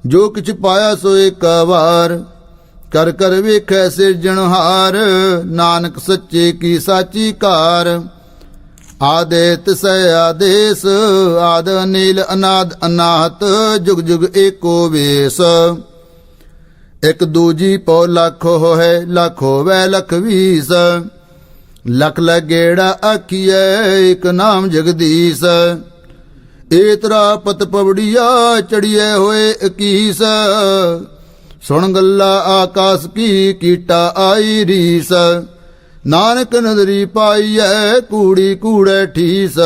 ਜੋ ਕਿਛ ਪਾਇਆ ਸੋ ਏਕਾ ਵਾਰ। ਕਰ ਕਰ ਵੇਖੈ ਸਿਰਜਣਹਾਰ, ਨਾਨਕ ਸੱਚੇ ਕੀ ਸਾਚੀ ਕਾਰ। ਆਦੇਸ ਤਿਸੈ ਆਦੇਸ, ਆਦ ਅਨੀਲ ਅਨਾਦ ਅਨਾਹਤ, ਜੁਗ ਜੁਗ ਏਕੋ ਵੇਸ। ਇਕ ਦੂਜੀ ਪਉ ਲੱਖ ਹੋਏ, ਲੱਖ ਹੋਵੈ ਲਖ ਵੀਸ। ਲਖ ਲਗੇੜਾ ਆਖੀਐ, ਇਕ ਨਾਮ ਜਗਦੀਸ਼। ਏਤਰਾ ਪਤ ਪਵੜੀਆ, ਚੜੀਐ ਹੋਏ 21। ਸੁਣ ਗੱਲਾ ਆਕਾਸ ਕੀ, ਕੀਟਾ ਆਈ ਰੀਸ। ਨਾਨਕ ਨਦਰੀ ਪਾਈਐ, ਕੂੜੀ ਕੂੜੈ ਠੀਸ।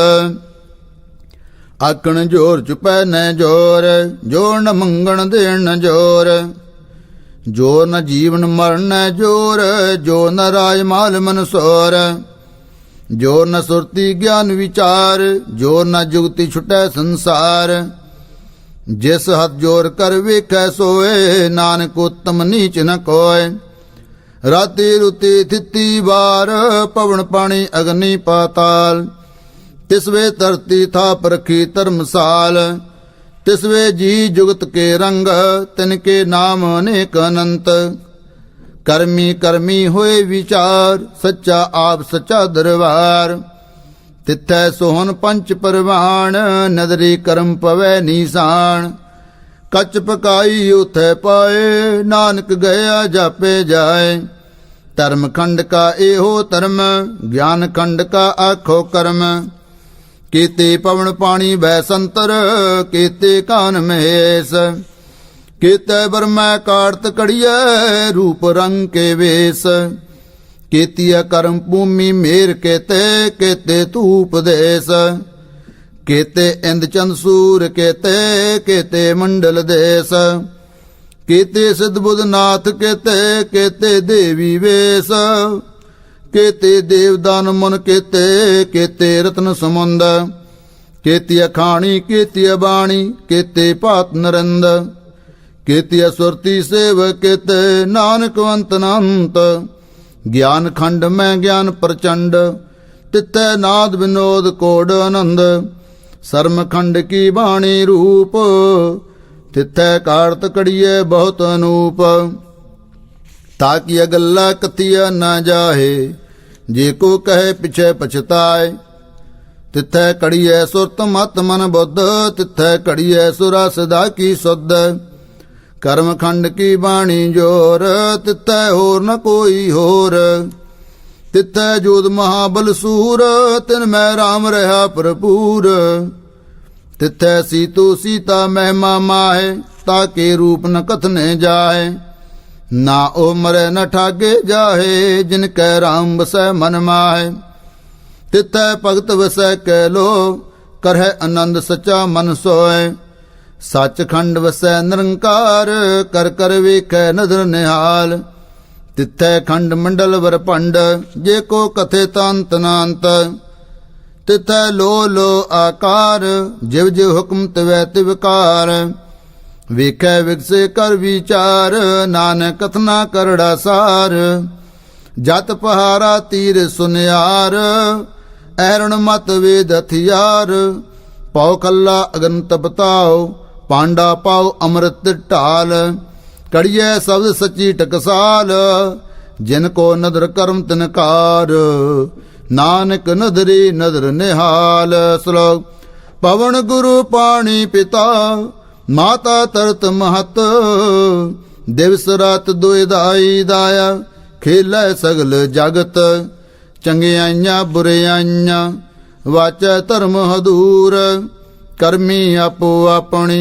ਆਕਣ ਜੋਰ ਚੁਪੈ ਨੈ ਜੋਰ, ਜੋਰ ਨ ਮੰਗਣ ਦੇਣ ਨ ਜੋਰ। ਜੋਰ ਨ ਜੀਵਨ ਮਰਨ ਨੈ ਜੋਰ, ਜੋ ਨ ਰਾਜ ਮਾਲ ਮਨਸੋਰ। ਜੋਰ ਨ ਸੁਰਤੀ ਗਿਆਨ ਵਿਚਾਰ, ਜੋਰ ਨ ਜੁਗਤੀ ਛੁਟੈ ਸੰਸਾਰ। ਜਿਸ ਹੱਥ ਜੋਰ ਕਰ ਵੇਖੈ ਸੋਏ, ਨਾਨਕ ਉਤਮ ਨੀਚ ਨ ਕੋਇ। ਰਾਤੀ ਰੁਤੀ ਥਿਤੀ ਵਾਰ, ਪਵਨ ਪਾਣੀ ਅਗਨੀ ਪਾਤਾਲ। ਤਿਸਵੇ ਧਰਤੀ ਥਾਪ ਰਖੀ ਧਰਮਸਾਲ। ਤਿਸਵੇ ਜੀ ਜੁਗਤ ਕੇ ਰੰਗ, ਤਿਨ ਕੇ ਨਾਮ ਅਨੇਕ ਅਨੰਤ। ਕਰਮੀ ਕਰਮੀ ਹੋਏ ਵਿਚਾਰ, ਸੱਚਾ ਆਪ ਸੱਚਾ ਦਰਬਾਰ। ਤਿੱਥੈ ਸੋਹਨ ਪੰਚ ਪਰਵਾਣ, ਨਦਰੀ ਕਰਮ ਪਵੈ ਨੀਸਾਨ। ਕੱਚ ਪਕਾਈ ਉਥੈ ਪਾਏ, ਨਾਨਕ ਗਿਆ ਜਾਪੇ ਜਾਏ। ਧਰਮ ਖੰਡ ਕਾ ਇਹੋ ਧਰਮ, ਗਿਆਨ ਖੰਡ ਕਾ ਆਖੋ ਕਰਮ। ਕੀਤੇ ਪਵਨ ਪਾਣੀ ਬੈ ਸੰਤਰ, ਕੀਤੇ ਕਾਨ ਮਹੇਸ਼। ਕੀਤੇ ਬਰਮੈ ਕਾਰਤ ਕੜੀਐ, ਰੂਪ ਰੰਗ ਕੇ ਵੇਸ। ਕੀਤੀਆ ਕਰਮ ਭੂਮੀ ਮੇਰ ਕੇਤੇ, ਕੇਤੇ ਤੂਪ ਦੇਸ। केते इंद चंद सूर केते केते मंडल देश केते सिद्ध बुध नाथ केते केते देवी वेश केते देवदान मन केते केते रत्न समुंद केती अखाणी केती बाणी केते पात नरंद केती सुरती सेव केते नानकवंत अनंत ज्ञान खंड में ज्ञान प्रचंड तिथै नाद विनोद कोड आनंद सरम खंड की बाणी रूप तिथै कार्त कड़िए बहुत अनूप ताकि अगला कथिया न जाहे जे को कहे पिछे पछताए तिथै कड़िए सुरत मत मन बुद्ध तिथै कड़िए सुरा सदा की शुद्ध कर्म खंड की बाणी जोर तिथै होर न कोई होर तिथै जोध महाबल सूर तिन मैं राम रहा भरपूर तिथै सीतु सीता महिमा माहे ताके रूप न कथने जाए ना ओ मरे न ठागे जाहे जिनकै राम बसै मन माहे तिथै भगत वसै कै लो करह आनंद सचा मन सोए सचखंड वसै निरंकार कर कर वेखै नदर निहाल तिथै खंड मंडल वर पंड जे को कथे तंत नांत तिथै लो लो आकार जिव जिव हुक्म तिवै तिवकार वेखै विगसे कर विचार नानक कथना करड़ा सार जत पहारा तीर सुनियार ऐरण मत वेद हथियार पौ कल्ला अगन तपताओ पांडा पाओ अमृत ढाल कड़िए शब्द सची टकसाल जिनको नदर कर्म तिनकार नानक नदरी नदर निहाल श्लोक पवन गुरु पाणी पिता माता तरत महत दिवस रात दुई दाई दाया खेलै सगल जगत चंगियाइयां बुरियाइयां वाचै धर्म हदूर करमी आपो अपनी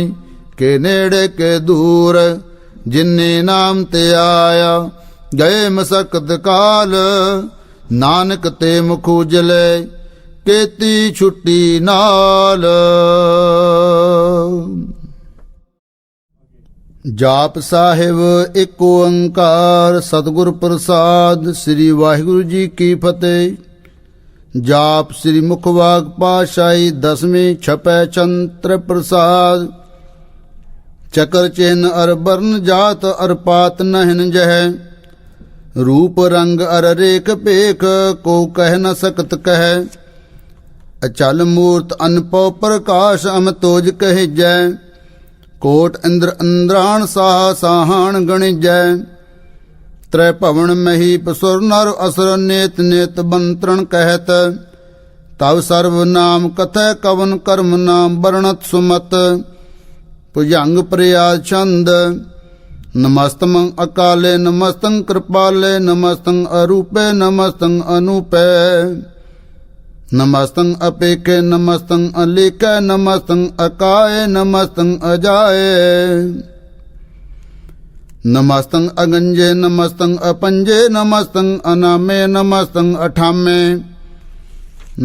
के नेड़े के दूर जिन्ने नाम ते आया गए मसकत काल नानक ते मुख उजले केती छुट्टी नाल जाप साहिब एक ओंकार सतगुर प्रसाद श्री वाहिगुरु जी की फतेह। जाप श्री मुखवाग पाशाही दसवीं छपै चंत्र प्रसाद चकर चिन्ह अर वर्ण जात अर पात नहिन जह रूप रंग अर रेख पेख को कह न सकत कह अचल मूर्त अनपौ प्रकाश अम तोज कह जय कोट इंद्र इंद्राण साह साहान गणिजय त्रै भवन महीप सुर नर असुर नेत नेत बंतरण कहत तव सर्व नाम कथय कवन कर्म नाम वर्णत सुमत भुजंग प्रयाज छंद नमस्तं अकाले नमस्तं कृपाले नमस्तं अरूपे नमस्तं अनूपे नमस्तं अपेखे नमस्तं अलेखे नमस्तं अकाये नमस्तं अजाये नमस्तं अगंजे नमस्तं अपंजे नमस्तं अनामे नमस्तं अठामे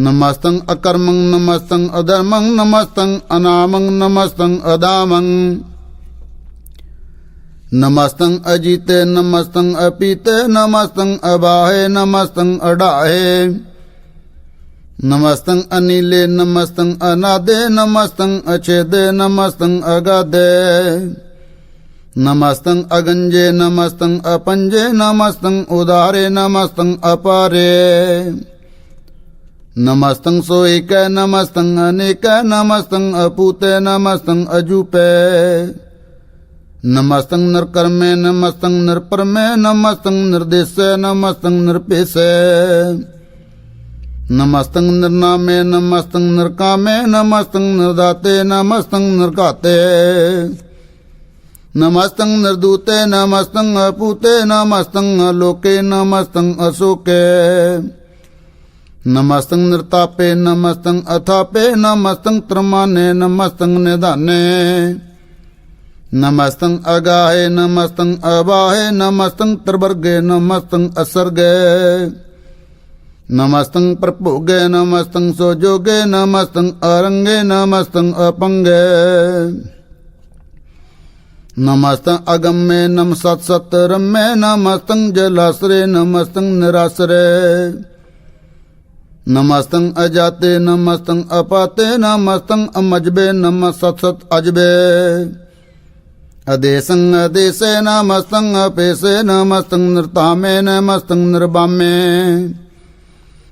नमस्तं अकर्मं नमस्तं अधर्मं नमस्तं अनामं नमस्तं अदामं नमस्तं अजीते नमस्तं अपीते नमस्तं अबाहे नमस्तं अडाहे नमस्तं अनिले नमस्तं अनादे नमस्तं अछेदे नमस्तं अगाधे नमस्तं अगंजे नमस्तं अपंजे नमस्तं उदारे नमस्तं अपारे नमस्तं सोएक नमस्तं अनेक नमस्तं अपूते नमस्तं अजूपे नमस्तं नरकर्मे नमस्तं नरपरमे नमस्तं निर्देशे नमस्तं निरपेशे नमस्तं निर्नामे नमस्तं नरकामे नमस्तं निर्दाते नमस्तं नरकाते नमस्तं निर्दूते नमस्तं अपूते नमस्तं अलोके नमस्तं अशोके नमस्तं निर्तापे नमस्तं अथापे नमस्तं त्रमाने नमस्तं निधाने नमस्तं अगाहे नमस्तं अबाहे नमस्तं त्रिवर्गे नमस्तं असर्गे नमस्तं प्रभुगे नमस्तं सोजोगे नमस्तं अरंगे नमस्तं अपंगे नमस्तं अगम्ये नम सत सत रम्ये नमस्तं जलाश्रे नमस्तं निराश्रे नमस्तं अजाते नमस्तं अपाते नमस्तं अमजबे नम सत सत अजबे अदेशं अदेशे नमस्तं अपेशे नमस्तं नृतामे नमस्तं निर्बामे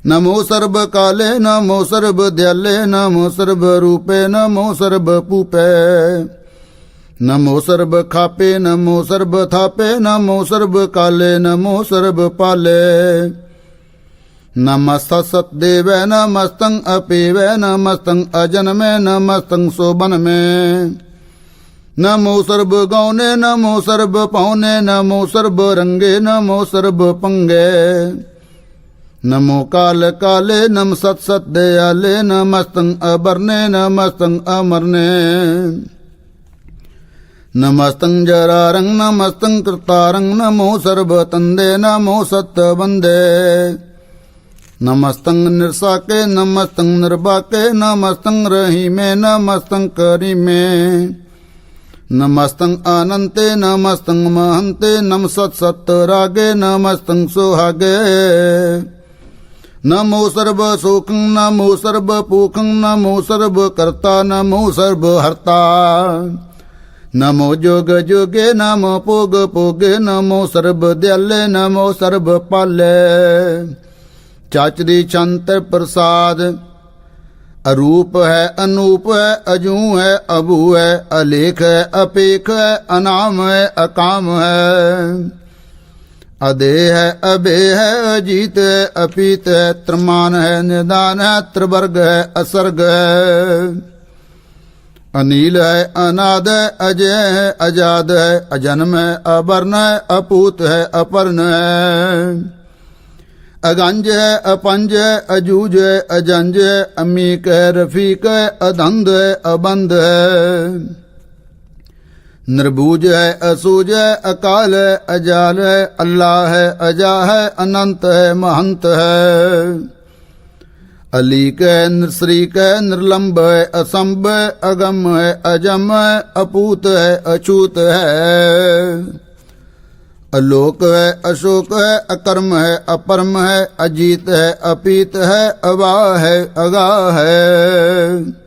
नमो सर्व काले नमो सर्व दयाले नमो सर्व रूपे नमो सर्व पूपे नमो सर्व खापे नमो सर्व थापे नमो सर्व काले नमो सर्व पाले नमस्त सतदेव नमस्तं अपेव नमस्तं अजन्मे नमस्तं शोभन में नमो सर्व गौने नमो सर्व पौने नमो सर्व रंगे नमो सर्व पंगे नमो काल काले नम सत सत दयाले नमस्तं अबरने नमस्तं अमरने नमस्तं जरारंग नमस्तं कृतारंग नमो सर्व तंदे नमो सत वंदे नमस्तं निरसाके नमस्तं निर्बाके नमस्तं रहीमे नमस्तं करीमे नमस्तं अनंते नमस्तं महंते नम सत सत रागे नमस्तं सोहागे नमो सर्व सुखं नमो सर्व पूखं नमो सर्व कर्ता नमो सर्व हर्ता नमो जोग जोगे नमो पोग पोगे नमो सर्व दयाले नमो सर्व पाले चाचरी चंत्र प्रसाद अरूप है अनूप है अजू है अबू है अलेख है अपेख है अनाम है अकाम है अदेह है अभेह है अजीत है अपीत है त्रमान है निदान है त्रिवर्ग है असर्ग है अनील है अनाद है अजय है अजाद है अजन्म है अवर्ण है अपूत है अपर्ण है अगंज है अपंज है अजूज है अजंज है अमीक है रफीक है अधंध है अबंध है निर्बूज है असूज है अकाल है अजाल है अल्लाह है अजा है अनंत है महंत है अलीक है निश्रीक है निर्लंब है असंभ है अगम है अजम है अपूत है अछूत है अलोक है अशोक है अकर्म है अपरम है अजीत है अपीत है अवाह है अगाह है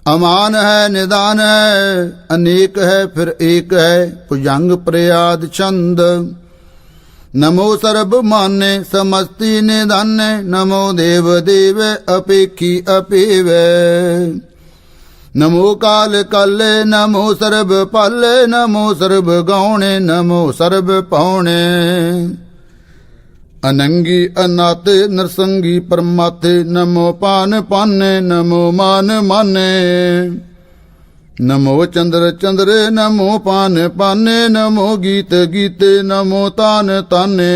अमान है निदान है अनेक है फिर एक है भुजंग प्रयाद छंद नमो सर्व माने समस्ति निदाने नमो देव देव अपेखी अपेवे नमो काल काले नमो सर्व पाले नमो सर्व गौणे नमो सर्व पौणे अनंगी अनाते नरसंगी परमाते नमो पान पाने नमो मान माने नमो चंद्र चंद्रे नमो पान पाने नमो गीत गीते नमो तान ताने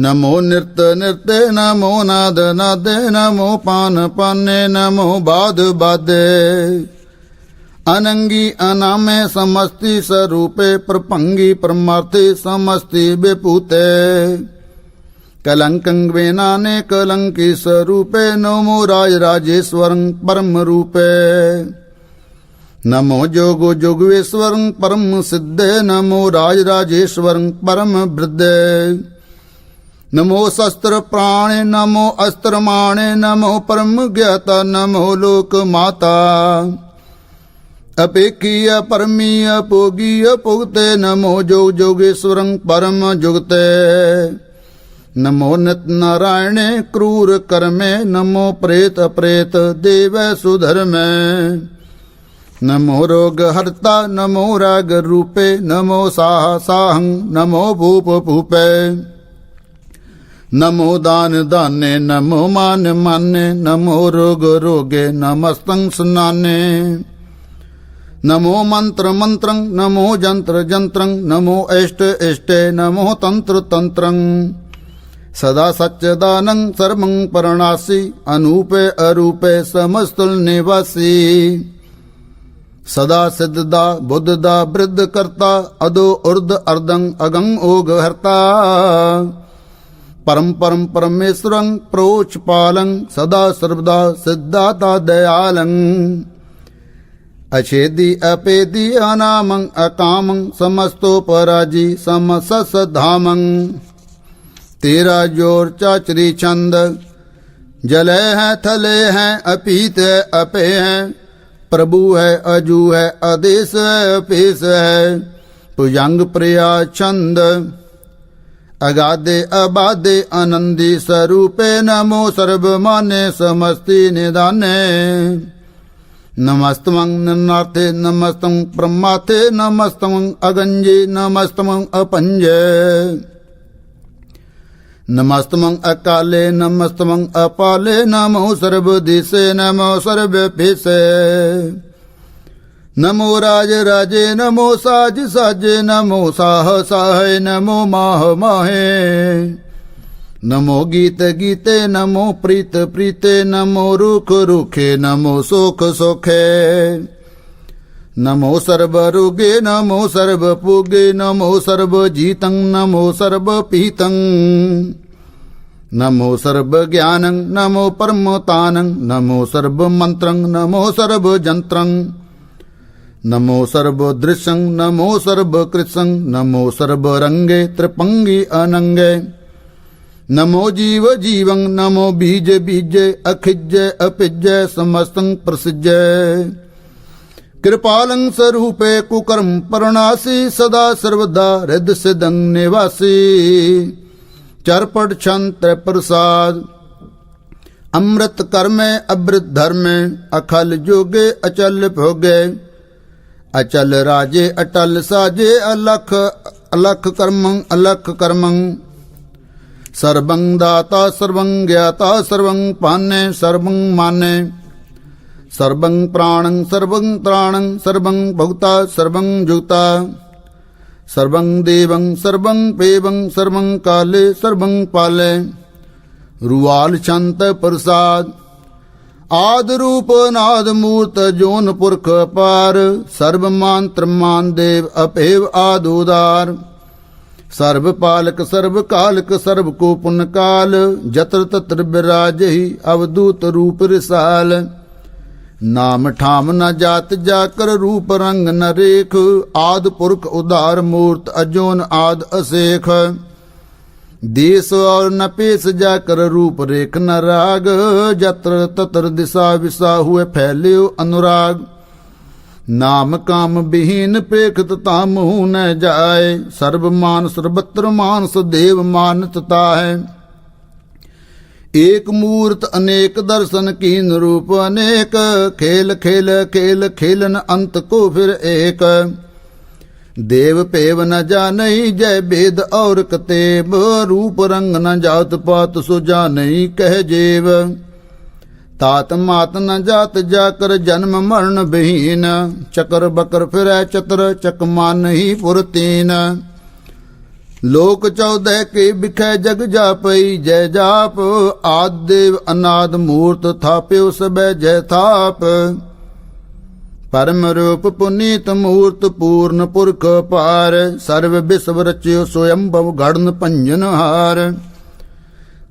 नमो नृत्य नृत्य नमो नाद नादे नमो पान पाने नमो बाद बादे अनंगी अनामे समस्ति स्वरूपे प्रपंगी परमार्थे समस्ति विभूते कलंकं वेनाने कलंकी स्वरूपे नमो राज राजेश्वरं परम रूपे नमो जोगो जोगवेश्वरं परम सिद्धे नमो राज राजेश्वरं परम वृद्धे नमो शस्त्र प्राणे नमो अस्त्र माणे नमो परम ज्ञाता नमो लोक माता अपेखी अपरमी अपोगी अपुगते नमो जोग जोगेश्वरं परम जुगते नमो नित नारायणे क्रूर कर्मे नमो प्रेत प्रेत देव सुधर्मे नमो रोग हर्ता नमो राग रूपे नमो साह साहं नमो भूप भूपे नमो दान दाने नमो मान माने नमो रोग रोगे नमस्तं सुनाने नमो मंत्र मंत्रं नमो जंत्र जंत्रं नमो इष्ट इष्टे नमो तंत्र तंत्रं सदा सच्चिदानं सर्वं परणासि अनूपे अरूपे समस्तुल निवासी सदा सिद्धदा बुद्धदा वृद्ध करता अदो उर्ध अर्धं अगं ओग हरता परम परम परमेश्वरं प्रोचपालं सदा सर्वदा सिद्धाता दयालं अछेदी अपेदी अनामं अकामं समस्तोपराजी समसस धामं तेरा जोर चाचरी छंद जले है थले है अपीत है अपे है प्रभु है अजू है आदेश है अपेश है भुजंग प्रिया छंद अगाधे अबाधे आनंदी स्वरूपे नमो सर्वमाने समस्ति निदाने नमस्तमं नन्नार्थे नमस्तमं ब्रह्मार्थे नमस्तमं अगंजे नमस्तमं अपंजे नमस्तमं अकाले नमस्तमं अपाले नमो सर्वदिशे नमो सर्वपेशे नमो राज राजे नमो साज साजे नमो साह साहे नमो माह माहे नमो गीत गीते नमो प्रीत प्रीते नमो रुख रुखे नमो सुख सुखे नमो सर्व रोगे नमो सर्व पूगे नमो सर्व जीतं नमो सर्व पीतं नमो सर्व ज्ञानं नमो परमतानं नमो सर्व मंत्रं नमो सर्व जंत्रं नमो सर्व दृश्यं नमो सर्व कृत्सं नमो सर्व रंगे त्रिपंगी अनंगे नमो जीव जीवं नमो बीज बीजे अखिज्य अपिज्य समस्तं प्रसिज्य कृपालं स्वरूपे कुकर्म परणासी सदा सर्वदा हृदय सिदं निवासी चरपट छंत्र प्रसाद अमृत कर्मे अमृत धर्मे अखल जोगे अचल भोगे अचल राजे अटल साजे अलख अलख कर्मं अलख कर्मं सर्वं दाता सर्वं ज्ञाता सर्वं पाने सर्वं माने सर्वं प्राणं सर्वं त्राणं सर्वं भुक्ता सर्वं जुक्ता सर्वं देवं सर्वं पेवं सर्वं काले सर्वं पाले रुवाल छंत प्रसाद आद रूप नाद मूर्त जोन पुरख पार सर्व मंत्र मान देव अपेव आदुदार सर्व पालक सर्व कालक सर्व को पुन काल जत्र तत्र विराजहि अवधूत रूप रिसाल नाम ठाम न जात जाकर रूप रंग न रेख आद पुरख उदार मूर्त अजोन आद असेख देश और न पेश जाकर रूप रेख न राग जत्र तत्र दिशा विशा हुए फैले अनुराग नाम काम विहीन पेखत तामु न जाए सर्व मान सर्वत्र मानस देव मानता है एक मूर्त अनेक दर्शन कीन रूप अनेक खेल खेल खेल खेलन अंत को फिर एक देव पेव न जानई जय वेद और कतेब रूप रंग न जात पात सो जानई कह जेव तात मात न जात जाकर जन्म मरण विहीन चकर बकर फिर चतर चकमा नहीं पुरतीन लोक 14 के बिखै जग जापई जय जाप आद देव अनाद मूर्त थाप्यो सब जय थाप परम रूप पुनीत मूर्त पूर्ण पुरख पार सर्व विश्व रच्यो स्वयं भव घड़न पंजन हार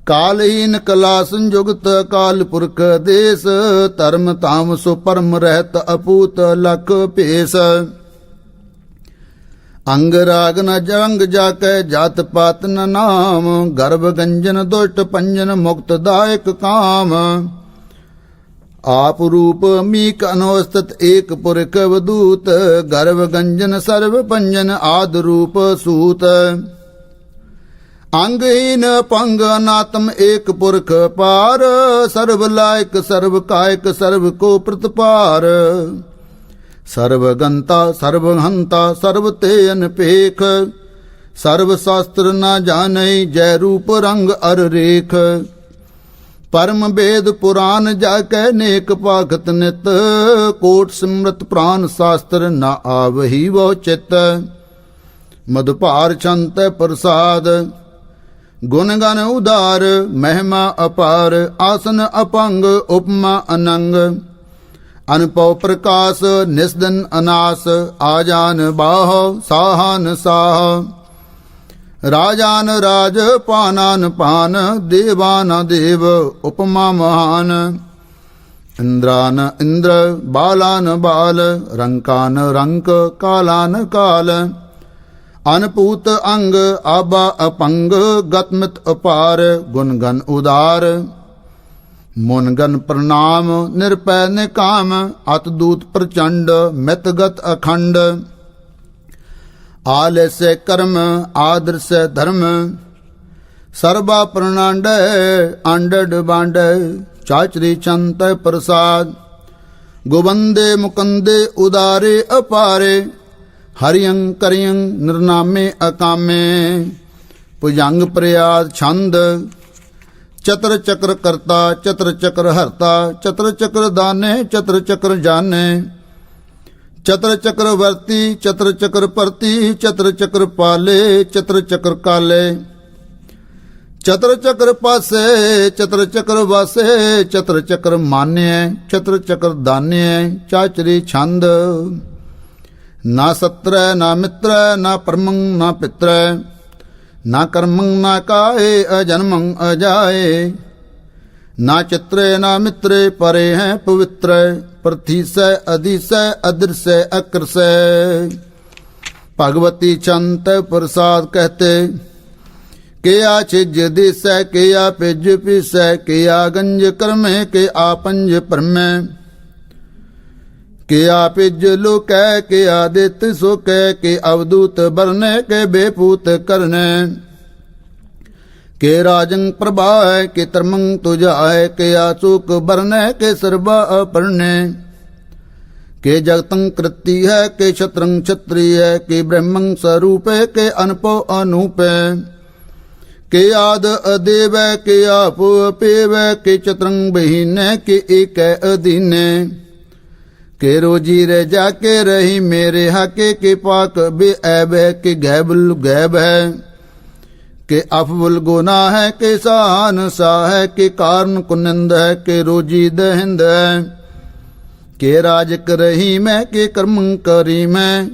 कालहीन कला संयुक्त काल पुरख देश धर्म ताम सो परम रहत अपूत लख पेश अंग राग न जंग जाके जात पात न नाम गर्भ गंजन दुष्ट पंजन मुक्त दायक काम आप रूप मीक अनवस्थित एक पुरख अवधूत गर्भ गंजन सर्व पंजन आद रूप सूत अंगहीन पंग अनात्म एक पुरख पार सर्व लायक सर्व कायक सर्व को प्रतिपार सर्वगंता सर्वहंता सर्व ते अनपेख सर्व शास्त्र न जाने जय रूप रंग अर रेख परम वेद पुराण जाके नेक पाखत नित कोट सिमरत प्राण शास्त्र न आवही वो चित मधुपार छंत प्रसाद गुण गण उदार महिमा अपार आसन अपंग उपमा अनंग अनपव प्रकाश निस्दन अनास आजान बाह साहन साह ਰਾਜਾਨ ਰਾਜ ਪਾਨਾਨ ਪਾਨ ਦੇਵਾਨ ਦੇਵ ਉਪਮਾ ਮਹਾਨ ਇੰਦਰਾਨ ਇੰਦਰ ਬਾਲਾਨ ਬਾਲ ਰੰਕਾਨ ਰੰਕ ਕਾਲਾਨ ਕਾਲ ਅਨਪੂਤ ਅੰਗ ਆਬਾ ਅਪੰਗ ਗਤਮਿਤ ਅਪਾਰ ਗੁਣ ਗਨ ਉਦਾਰ ਮੁਨ ਗਨ ਪ੍ਰਣਾਮ ਨਿਰਪੈ ਨਿਕਾਮ ਅਤ ਦੂਤ ਪ੍ਰਚੰਡ ਮਿਤਗਤ ਅਖੰਡ ਆਲੇ ਸੇ ਕਰਮ ਆਦਰ ਸੇ ਧਰਮ ਸਰਬਾ ਪ੍ਰਣਾਂਡ ਅੰਡਡ ਬਾਂਡ ਚਾਚਰੀ ਚੰਤ ਪ੍ਰਸਾਦ ਗੋਬੰਦੇ ਮੁਕੰਦੇ ਉਦਾਰੇ ਅਪਾਰੇ ਹਰਿਯੰ ਕਰਿਯੰ ਨਿਰਨਾਮੇ ਅਕਾਮੇ ਭੁਜੰਗ ਪ੍ਰਿਆਦ ਛੰਦ ਚਤਰ ਚਕਰ ਕਰਤਾ ਚਤਰ ਚਕਰ ਹਰਤਾ ਚਤਰ ਚਕਰ ਦਾਨੇ ਚਤਰ ਚਕਰ ਜਾਣੇ ਚਤਰ ਚਕਰ ਵਰਤੀ ਚਤਰ ਚਕਰ ਪਰਤੀ ਚਤਰ ਚਕਰ ਪਾਲੇ ਚਤਰ ਚਕਰ ਕਾਲੇ ਚਤਰ ਚਕਰ ਪਾਸੇ ਚਤਰ ਚਕਰ ਵਾਸੇ ਚਤਰ ਚਕਰ ਮਾਨਿਐ ਚਤਰ ਚਕਰ ਦਾਨਿਐ ਚਾਚਰੀ ਛੰਦ ਨਾ ਸਤਰੈ ਨਾ ਮਿਤਰੈ ਨਾ ਪਰਮੰ ਨਾ ਪਿਤਰੈ ਨਾ ਕਰਮੰ ਨਾ ਕਾਏ ਅਜਨਮੰ ਅਜਾਏ ਨਾ ਚਿਤਰੇ ਨਾ ਮਿਤਰੇ ਪਰੇ ਹੈ ਪਵਿੱਤਰੈ ਪ੍ਰਥੀਸੈ ਅਧੀਸੈ ਅਦ੍ਰਿਸੈ ਅਕਰਸੈ ਭਗਵਤੀ ਚੰਤ ਪ੍ਰਸਾਦ ਕਹਤੇ ਕਿਆ ਛਿਜ ਦਿਸੈ ਕਿਆ ਪਿਜ ਪਿਸੈ ਕਿਆ ਗੰਜ ਕਰਮੇ ਕਿ ਆਪੰਜ ਪਰਮੈ ਕਿਆ ਪਿਜ ਲੁਕੈ ਕਿਆ ਦਿਤ ਸੁਕੈ ਕਿ ਅਵਦੂਤ ਬਰਨੇ ਕੇ ਬੇਪੂਤ ਕਰਨੇ ਕੇ ਰਾਜੰ ਪ੍ਰਭਾਇ ਕੇ ਧਰਮੰ ਤੁਜਾਇ ਕਿਆ ਚੂਕ ਬਰਨੇ ਕੇ ਸਰਬਾ ਅਪਰਨੇ ਕੇ ਜਗਤੰ ਕ੍ਰਿਤੀ ਹੈ ਕੇ ਛਤਰੰ ਛਤਰੀ ਹੈ ਕੇ ਬ੍ਰਹਮੰ ਸਰੂਪੇ ਕੇ ਅਨਪੋ ਅਨੂਪੇ ਕੇ ਆਦ ਅਦੇਵੈ ਕੇ ਆਪ ਅਪੇਵੈ ਕੇ ਚਤਰੰ ਬਹੀਨੇ ਕੇ ਏਕੈ ਅਧੀਨੇ ਕੇ ਰੋਜੀ ਰੇ ਜਾ ਕੇ ਰਹੀ ਮੇਰੇ ਹਾਕੇ ਕੇ ਪਾਕ ਬੇ ਐਬ ਹੈ ਕਿ ਗੈਬੁਲ ਗੈਬ ਹੈ ਕਿ ਅਫਵੁਲ ਗੁਨਾਹ ਹੈ ਕਿ ਸਾਨ ਸਾ ਹੈ ਕਿ ਕਾਰਨ ਕੁਨੰਦ ਹੈ ਕਿ ਰੋਜੀ ਦਹਿੰਦ ਹੈ ਕਿ ਰਾਜਕ ਰਹੀ ਮੈਂ ਕਿ ਕਰਮੰ ਕਰੀ ਮੈਂ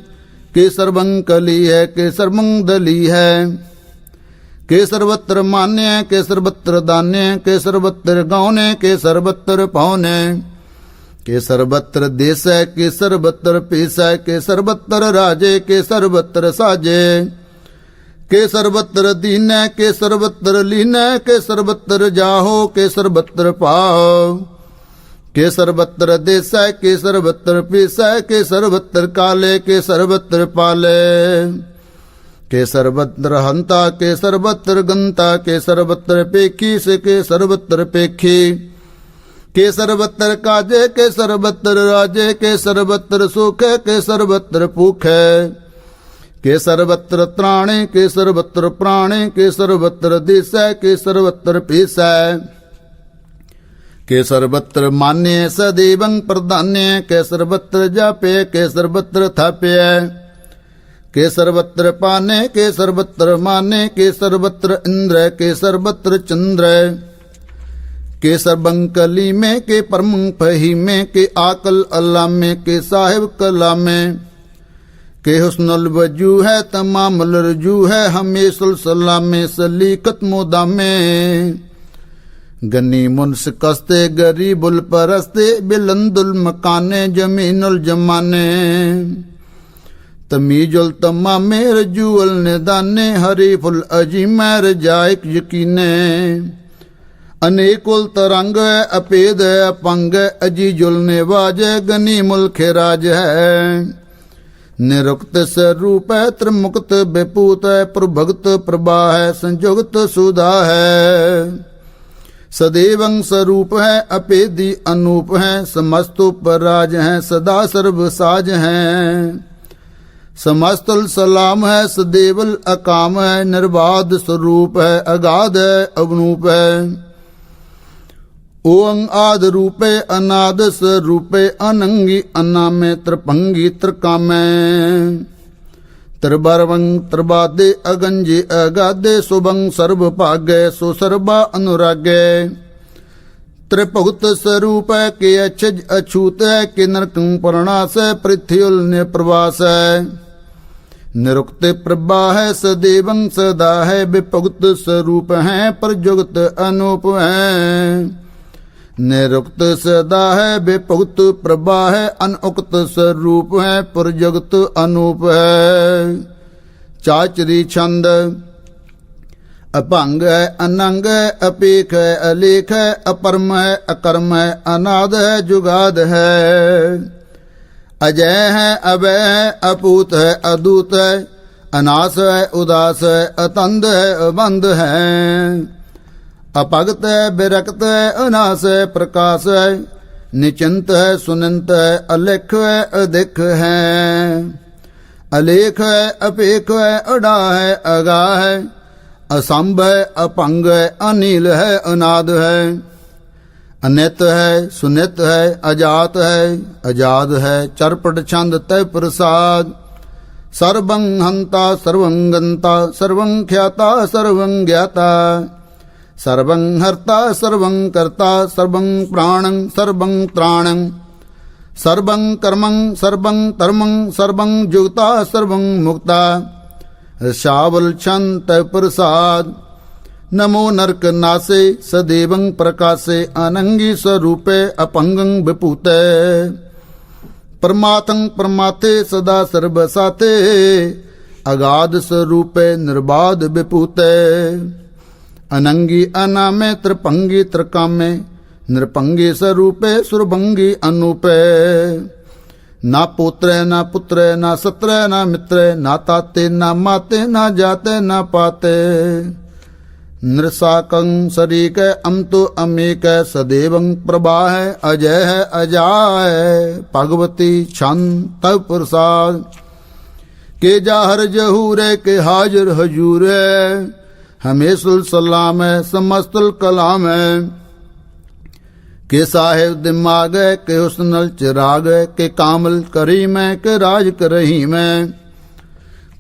ਕਿ ਸਰਬੰ ਕਲੀ ਹੈ ਕਿ ਸਰਬੰ ਦਲੀ ਹੈ ਕਿ ਸਰਬਤਰ ਮਾਨਿਆ ਕਿ ਸਰਬਤਰ ਦਾਨਿਆ ਕਿ ਸਰਬਤਰ ਗਾਉਨੇ ਕਿ ਸਰਬਤਰ ਪਾਉਨੇ ਕਿ ਸਰਬਤਰ ਦੇਸੈ ਕਿ ਸਰਬਤਰ ਪੀਸੈ ਕਿ ਸਰਬਤਰ ਰਾਜੇ ਕਿ ਸਰਬਤਰ ਸਾਜੇ ਕਿ ਸਰਬਤਰ ਦੀਨੈ ਕਿ ਸਰਬਤਰ ਲੀਨੈ ਕਿ ਸਰਬਤਰ ਜਾਹੋ ਕਿ ਸਰਬਤਰ ਪਾਓ ਕਿ ਸਰਬਤਰ ਦੇਸੈ ਕਿ ਸਰਬਤਰ ਪੀਸੈ ਕਿ ਸਰਬਤਰ ਕਾਲੇ ਕਿ ਸਰਬਤਰ ਪਾਲੇ ਕਿ ਸਰਬਤਰ ਹੰਤਾ ਕਿ ਸਰਬਤਰ ਗੰਤਾ ਕਿ ਸਰਬਤਰ ਪੇਖੀ ਸੇ ਕਿ ਸਰਬਤਰ ਪੇਖੀ ਕੇ ਸਰਬਤਰ ਕਾਜੇ ਕੇ ਸਰਬਤਰ ਰਾਜੇ ਕੇ ਸਰਬਤਰ ਸੁਖੈ ਕੇ ਸਰਬਤਰ ਭੂਖੈ ਕੇ ਸਰਬਤਰ ਤ੍ਰਾਣੇ ਕੇ ਸਰਬਤਰ ਪ੍ਰਾਣੇ ਕੇ ਸਰਬਤਰ ਦਿਸੈ ਕੇ ਸਰਬਤਰ ਪੀਸੈ ਕੇ ਸਰਬਤਰ ਮਾਨਿਐ ਸਦੇਵੰ ਪ੍ਰਧਾਨਿਐ ਕੇ ਸਰਬਤਰ ਜਾਪੇ ਕੇ ਸਰਬਤਰ ਥਾਪਿਐ ਕੇ ਸਰਬਤਰ ਪਾਨੇ ਕੇ ਸਰਬਤਰ ਮਾਨੇ ਕੇ ਸਰਬਤਰ ਇੰਦ੍ਰੈ ਕੇ ਸਰਬਤਰ ਚੰਦ੍ਰੈ के सर्बं कली में के परमं पही में के आकल अल्लाह में के साहिब कला में के हुस्नुल वजू है तमामुल रजू है हमेशुल सलाम में सलीकत मुदा में गनी मुंस कस्ते गरीबुल परस्ते बिलंदुल मकाने जमीनुल जमाने तमीजुल तमामे रजूअल निदाने हरीफुल अजीम रजाइक यकीने अनेकुल तरंग है अपेद है अपंग है अजीजुल निवाज है गनी मुल्क राज है निरुक्त स्वरूप है त्रिमुक्त विपूत है प्रभुक्त प्रभा है संयुक्त सुधा है सदैवं स्वरूप है अपेदी अनूप है समस्त उपराज है सदा सर्व साज है समस्तल सलाम है सदैवल अकाम है निर्बाध स्वरूप है अगाध है अवनूप है ओं आद रूपे अनाद स्वरूपे अनंगी अनामे त्रिभंगी त्रिकामे त्रिबरवं त्रिबादे अगंजे अगादे सुभं सर्व भागे सुसर्बा अनुरागे त्रिभुक्त स्वरूप है के अक्षज अछूत है के नरकं प्रणास है पृथ्वील ने प्रवास है निरुक्त प्रभा है सदैवं सदा है, विभुक्त स्वरूप है पर जुगत अनूप है। निरुक्त सदा है विभुक्त प्रभा है, अनुक्त स्वरूप है पर जुगत अनूप है। चाचरी छंद अभंग है, अनंग है, अपेख है, अलेख है, अपरम है, अकर्म है, अनाद है, जुगाद है। अजय है, अभय है, अपूत है, अदूत है, अनास है, उदास है, अतंद है, अबंध है। अपगत है, विरक्त है, अनास है, प्रकाश है, निचिंत है, सुनिंत है, अलेख है, अधिक है। अलेख है, अपेख है, अडा है, अगा है, असंभ है, अपंग है, अनील है, अनाद है। अनित है, सुनित है, अजात है, अजाद है, चरपट छंद तय प्रसाद। सर्वं हंता सर्वं गंता, सर्वं ख्याता सर्वं ज्ञाता, सर्वं हर्ता सर्वं कर्ता, सर्वं प्राणं सर्वं त्राणं, सर्वं कर्मं सर्वं धर्मं, सर्वं जुगता सर्वं मुक्ता। शावल छंद तय प्रसाद। नमो नरक नासे सदेवं प्रकाशे, अनंगी स्वरूपे अपंगं विपूते। परमात्मं परमाते सदा सर्वसाते, अगाध स्वरूपे निर्बाध विपूते। अनंगी अनामे त्रिपंगी त्रिकामे, नृपंगी स्वरूपे सुरभंगी अनूपे। ना पुत्र ना पुत्र ना सत्र ना मित्र, ना ताते ना माते ना जाते ना पाते। नृसाकं शरीक अमतो अमेक, सदैवं प्रभा है, अजय है, अजाय। भगवती छंद तव प्रसाद। के जाहर जहूर के हाजिर हजूर है, हमेशुल सलाम है, समस्तुल कलाम है। के साहिब दिमाग है, के हुस्नल चिराग है, के कामल करीम है, के राज करहीम है।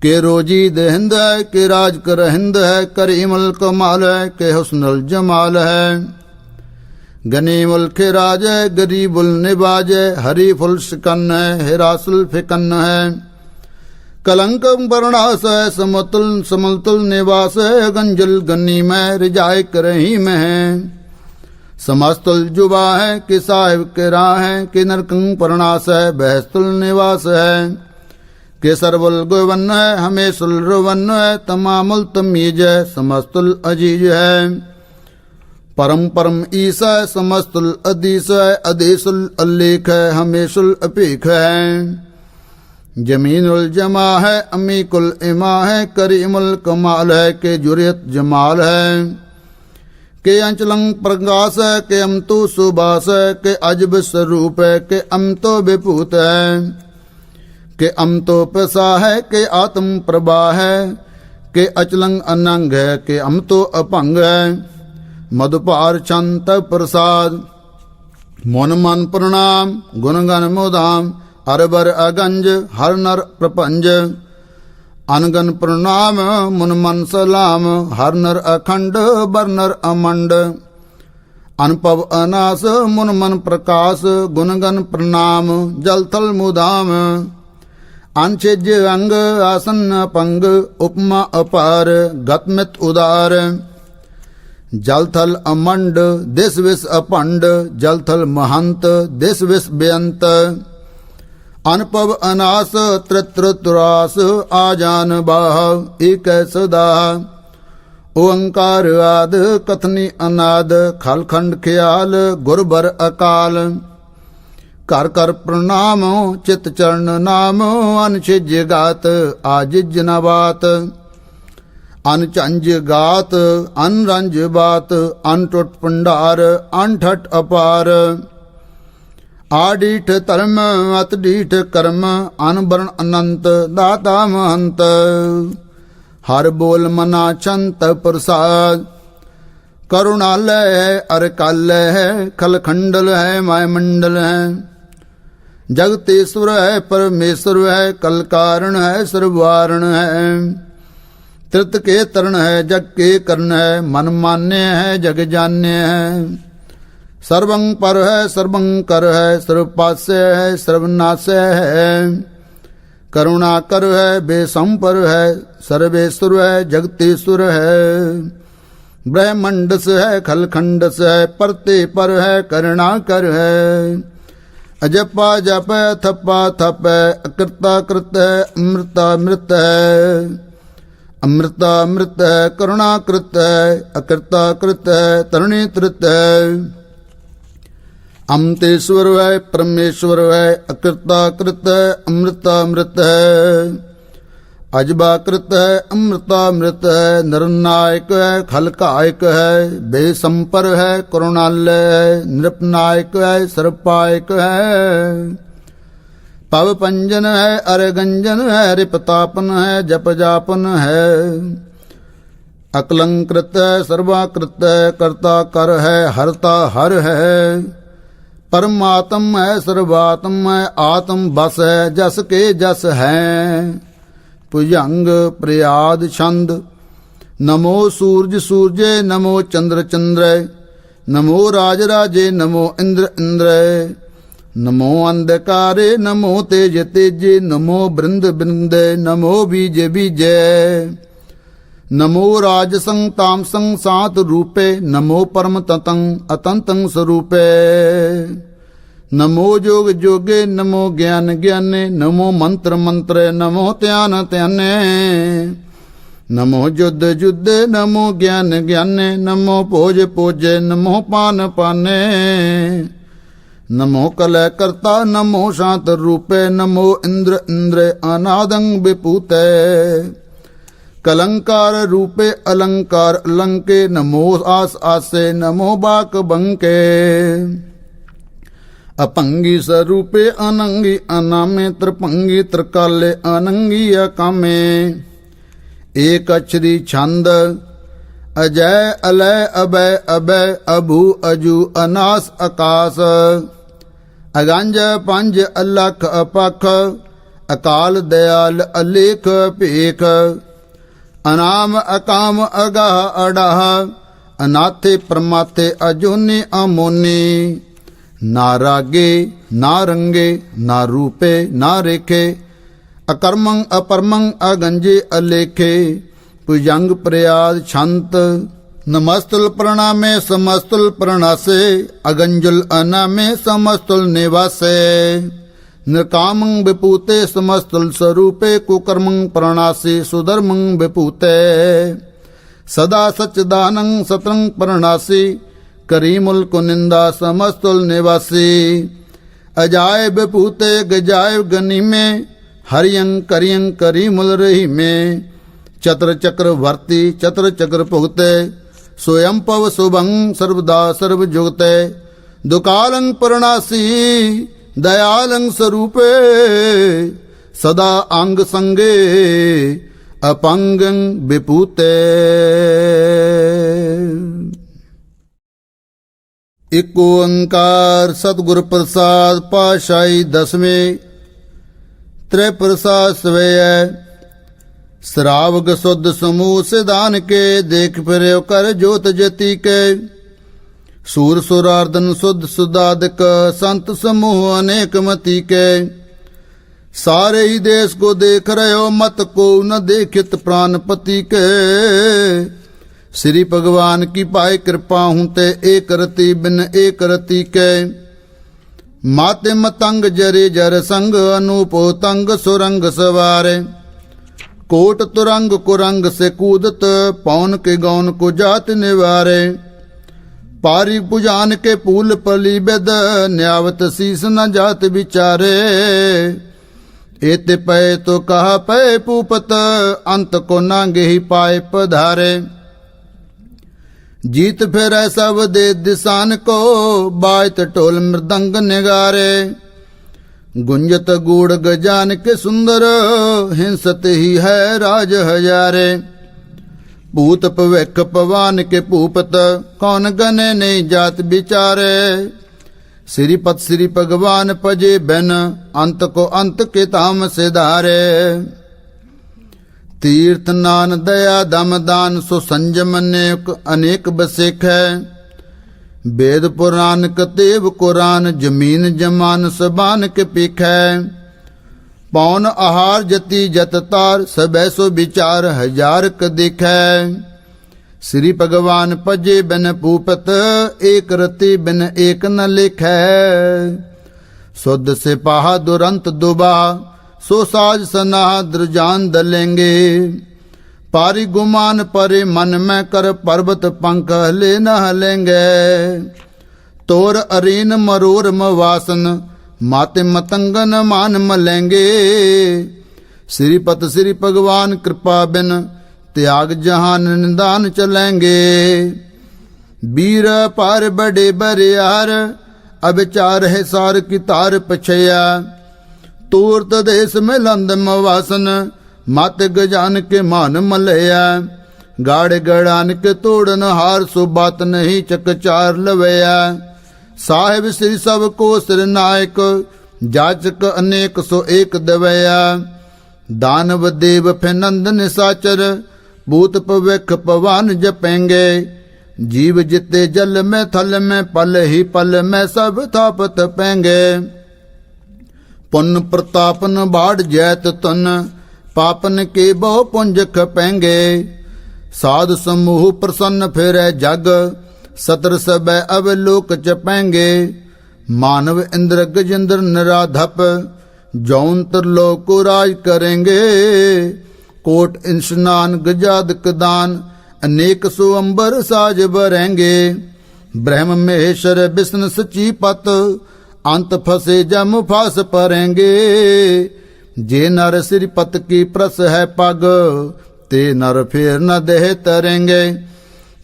के रोजी देहिंद है, के राज कर हिंद है, करीमल कमाल है, के हुस्नल जमाल है। गनीमुल के राज है, गरीबुल निवाज है, हरीफुल शिकन है, हिरासुल फिकन है। कलंकम वर्णास है, समतुल समलतुल निवास है, गंजुल गनीम है, रिजाय करहीम है। समस्तुल जुबा है, कि साहिब के राह है, कि नरकं परणास है, बहस्तुल निवास है। के सरवुल गुवन है, हमेशुल रुवन है, तमामुल तमीज है, समस्तुल अजीज है। परम परम ईसा है, समस्तुल अदीस है, अदीसुल अल्लेख है, हमेशुल अपेख है। जमीनुल जमा है, अमीकुल इमा है, करीमुल कमाल है, के जुरियत जमाल है। के अंचलं प्रकाश है, के अमतु सुबास है, के अजब स्वरूप है, के अमतो विभूत है। के अमतो पसा है, के आत्म प्रभा है, के अचलंग अनंग है, के अमतो अपंग है। मधुपार छंद प्रसाद। मोन मन प्रणाम गुणगण मोदाम, अरबर अगंज हर नर प्रपंज। अनगन प्रणाम मुन मन सलाम, हर नर अखंड बर नर अमंड। अनपव अनास मुन मन प्रकाश, गुणगन प्रणाम जल थल मुदाम। अनछिज अंग आसन पंग, उपमा अपार गतमित उदार। जल थल अमंड दिस विस अपंड, जल थल महंत दिस विस बेअंत। अनपव अनास त्रित्रतुरास, आजान बाह एक सदा। ओंकार आद कथनी अनाद, खलखंड ख्याल गुरबर अकाल। कर कर प्रणाम चित चरण नाम, अनछिज गात आजिज न बात। अनचंज गात अनरंज बात, अनटुट पंडार अनठट अपार। आडीठ धर्म अतडीठ कर्म, अनवरण अनंत दाता महंत। हर बोल मना छंत प्रसाद। करुणालय है, अरकालय है, खलखंडल है, मायमंडल है। जगतेश्वर है, परमेश्वर है, कल कारण है, सर्ववारण है। त्रित के तरण है, जग के कर्ण है, मन मान्य है, जग जान्य है। सर्वं पर है, सर्वं कर है, सर्वपास्य है, सर्वनाश है। करुणा कर है बेसंपर है, सर्वेश्वर है जगतीश्वर है। ब्रह्मंडस है खलखंडस है, परते पर है करुणा कर है। अजपा जप है थप्पा थप है, अकृता कृत है अमृता मृत है। अमृता मृत है करुणा कृत है, अकृता कृत है तरुणी तृत है। अमतेश्वर है परमेश्वर है, अकृता कृत है अमृता मृत है। अजबा कृत है अमृतामृत है, नरनायक है खलकायक है। बेसंपर है करुणालय है, नृपनायक है सर्पायक है। पव पंजन है अरगंजन है, रिपतापन है जप जापन है। अकलंकृत है सर्वाकृत है, कर्ता कर है हरता हर है। परमात्म है सर्वात्म है, आत्म बस है जस के जस है। भुजंग प्रयाद छंद। नमो सूरज सूरजे, नमो चंद्र चंद्र, नमो राज राजे, नमो इंद्र इंद्र। नमो अंधकारे, नमो तेज तेजे, नमो बृंद बृंद, नमो बीज बीजे। नमो राजसं तामसं सात रूपे, नमो परम ततं अतंतं स्वरूपे। नमो जोग जोगे, नमो ज्ञान ज्ञाने, नमो मंत्र मंत्रे, नमो ध्यान ध्याने। नमो युद्ध युद्धे, नमो ज्ञान ज्ञाने, नमो भोज भोजे, नमो पान पाने। नमो कलय कर्ता, नमो शांत रूपे, नमो इंद्र इंद्र अनादं विपूते। कलंकार रूपे अलंकार अलंके, नमो आस आसे, नमो बाक बंके। अपंगी स्वरूपे अनंगी अनामे, त्रिपंगी त्रिकाले अनंगी अकामे। एक अक्षरी छंद। अजय अलय अभय अभय, अभु अजु अनास आकाश। अगंज पंज अलख अपख, अकाल दयाल अलेख भेख। अनाम अकाम अगाह अडाह, अनाथे प्रमाथे अजोनी अमोनी। ना रागे ना रंगे, ना रूपे ना रेखे। अकर्मं अपरमं अगंजे अलेखे। भुजंग प्रयाद छंत। नमस्तुल प्रणामे समस्तुल प्रणासे, अगंजुल अनामे समस्तुल निवासे। निर्कामं विपूते समस्तुल स्वरूपे, कुकर्मं प्रणासे सुधर्मं विपूते। सदा सच्चिदानं सत्रं प्रणासी, करीमुल कुनिंदा समस्तुल निवासी। अजाय विभूते गजाय गनी में, हरियं करियं करीमुल रही में। चत्र चक्र वर्ती चत्र चक्र भुगते, स्वयं पव शुभं सर्वदा सर्व जुगते। दुकालं प्रणासी दयालं स्वरूपे, सदा अंग संगे अपंगं विपूते। एक ओंकार सतगुर प्रसाद पाशाई दसवें। त्रै प्रसाद सवेय श्रावक शुद्ध समूह सिधान के, देख फिर कर जोत जति के। सूर सुरार्दन शुद्ध सुदादिक, संत समूह अनेक मति के। सारे ही देश को देख रहे हो, मत को न देखित प्राणपति के। श्री भगवान की पाए कृपा हूं ते, एक रति बिन एक रति के। माते मतंग जरे जर संग, अनूप तंग सुरंग सवारे। कोट तुरंग कुरंग से कूदत, पौन के गौन को जात निवारे। पारी पुजान के फूल पली बेद, न्यावत शीस न जात विचारे। एते पै तो कहा पै पूपत, अंत को नांगे ही पाए पधारे। जीत फिर सब दे दिसान को, बायत टोल मृदंग निगारे। गुंजत गूढ़ गजान के सुंदर, हिंसत ही है राज हजारे। भूत पविख पवान के पूपत, कौन गने नहीं जात बिचारे। श्रीपत श्री भगवान पजे बिन, अंत को अंत के ताम से धारे। तीर्थ नान दया दम दान, सो संजम नेक अनेक बसेख है। वेद पुराण कतेव कुरान, जमीन जमान सबान के पिख है। पौन आहार जति जत तार, सबै सो विचार हजार क दिखै। श्री भगवान पजे बिन पूपत, एक रति बिन एक न लिखै। शुद्ध सिपाहा दुरंत दुबा, सो साज सनाह द्रजान दलेंगे। पारी गुमान परे मन में कर, पर्वत पंख हले न हलेंगे। तोर अरीन मरोर मवासन, माते मतंगन मान मलेंगे। श्रीपत श्री भगवान कृपा बिन, त्याग जहान निदान चलेंगे। वीर पार बड़े बरियार, अविचार है सार की तार पछया। तूर्त देश में लंद मवासन, मत गजान के मान मलया। गाड़ गड़ान के तोड़न हार, सो बात नहीं चकचार लवया। साहिब श्री सब को सिर नायक, जाचक अनेक सो एक दवया। दानव देव फिनंद निसाचर, भूत पविख पवन जपेंगे। जीव जिते जल में थल में, पल ही पल में सब थापत पेंगे। पुन प्रतापन बाढ़ जैत तन, पापन के बहु पुंज खपेंगे। साधु समूह प्रसन्न फिरै जग, सतर सब अवलोक जपेंगे। मानव इंद्र गजेंद्र निराधप, जौन त्रिलोक को राज करेंगे। कोट स्नान गजादक दान, अनेक सो अंबर साज बरेंगे। ब्रह्म महेश्वर विष्णु सची पत, अंत फसे जम फास परेंगे। जे नर श्रीपत की प्रस है पग, ते नर फिर न देह तरेंगे।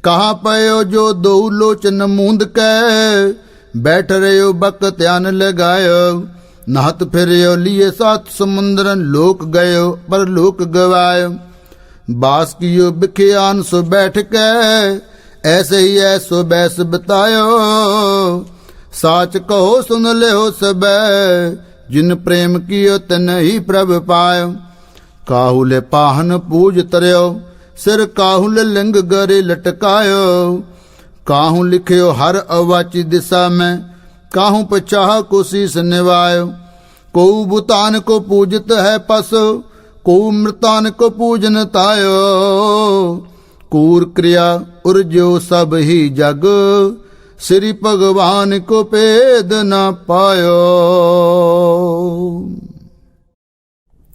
कहाँ पयो जो दो लोचन मूंद के, बैठ रहे बक ध्यान लगायो। नहत फिर लिए सात समुद्रन, लोक गयो पर लोक गवायो। बास कियो बिखियान सो बैठ के, ऐसे ही ऐसो बैस बतायो। साच कहो सुन ले हो सब, जिन प्रेम कियो तन ही प्रभ पायो। काहुले पाहन पूज तरयो, सिर काहुल लिंग गरे लटकायो। काहू लिखयो हर अवाची दिशा में, काहू पचाह को शीस निवायो। को भूतान को पूजत है पस, को मृतान को पूजन तायो। कूर क्रिया उर्जो सब ही जग, श्री भगवान को पेद न पायो।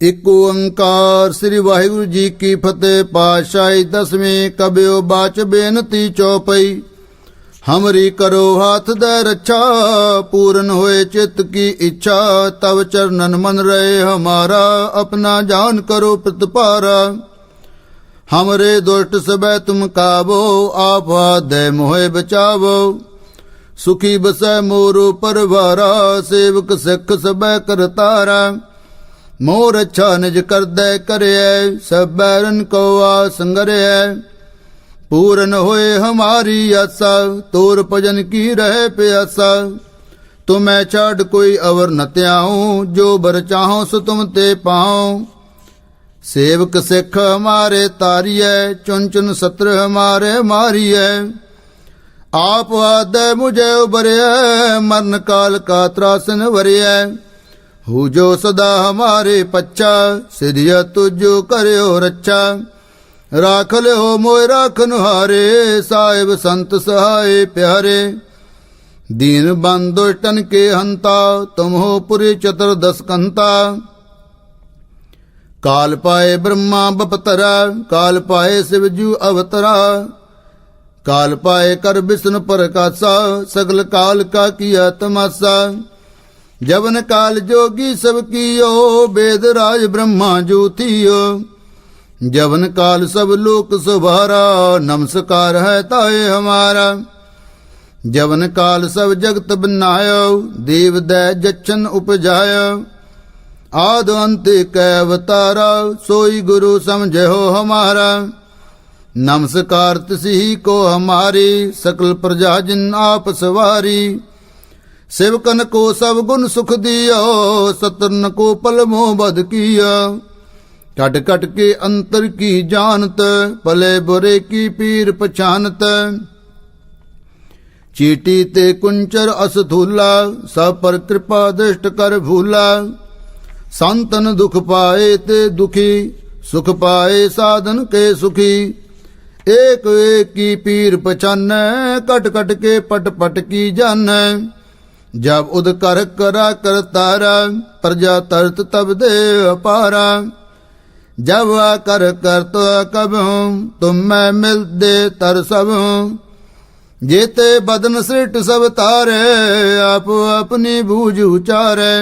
एक ओंकार श्री वाहिगुरु जी की फतेह। पातशाही दसवीं कबियो बाच बेनती चौपई। हमरी करो हाथ दे रक्षा, पूर्ण होए चित्त की इच्छा। तब चरणन मन रहे हमारा, अपना जान करो प्रतिपारा। हमरे दुष्ट सबे तुम काबो, आप दे मोहे बचावो। सुखी बसै मोरो परवारा, सेवक सिख सबे करतारा। मोर अच्छा निज कर दे करे, सब बैरन को संगरे। पूर्ण होए हमारी आशा, तोर भजन की रहे प्यासा। तुम्हें छाड़ कोई अवर न त्याऊं, जो बर चाहो सो तुम ते पाओ। सेवक सिख हमारे तारिय, चुन चुन सत्र हमारे मारिय। आप आदे मुझे उबरे, मरण काल का त्रासन वरिय। हु जो सदा हमारे पच्चा, सिरिया तुझो करो रक्षा। राखल हो मोय राखन हारे, साहिब संत सहाय प्यारे। दीन बंधु टन के हंता, तुम हो पुरी चतुर्दश कंता। काल पाए ब्रह्मा बपतरा, काल पाए शिवजू अवतरा। काल पाए कर विष्णु प्रकाशा, सगल काल का किया तमाशा। जवन काल जोगी सब कियो, वेद राज ब्रह्मा ज्योतियो। जवन काल सब लोक सुभारा, नमस्कार है ताए हमारा। जवन काल सब जगत बनायो, देव दै जच्छन उपजायो। आद अंत कै अवतारा, सोई गुरु समझे हो हमारा। नमस्कार तिसी को हमारी, सकल प्रजा जिन आप सवारी। सेवकन को सब गुण सुख दियो, सतरन को पल मोह बध किया। कट कट के अंतर की जानत, भले बुरे की पीर पहचानत। चीटी ते कुंचर असधूला, सब पर कृपा दृष्ट कर भूला। संतन दुख पाए ते दुखी, सुख पाए साधन के सुखी। एक एक की पीर पछानै, कट कट के पट पट की जानै। जब उद कर करा कर तारा, प्रजा तरत तब दे अपारा। जब आ कर तो कब तुम मैं मिल दे तर सब। जेते बदन सृष्ट सब तारे, आप अपनी बूझ उचारे।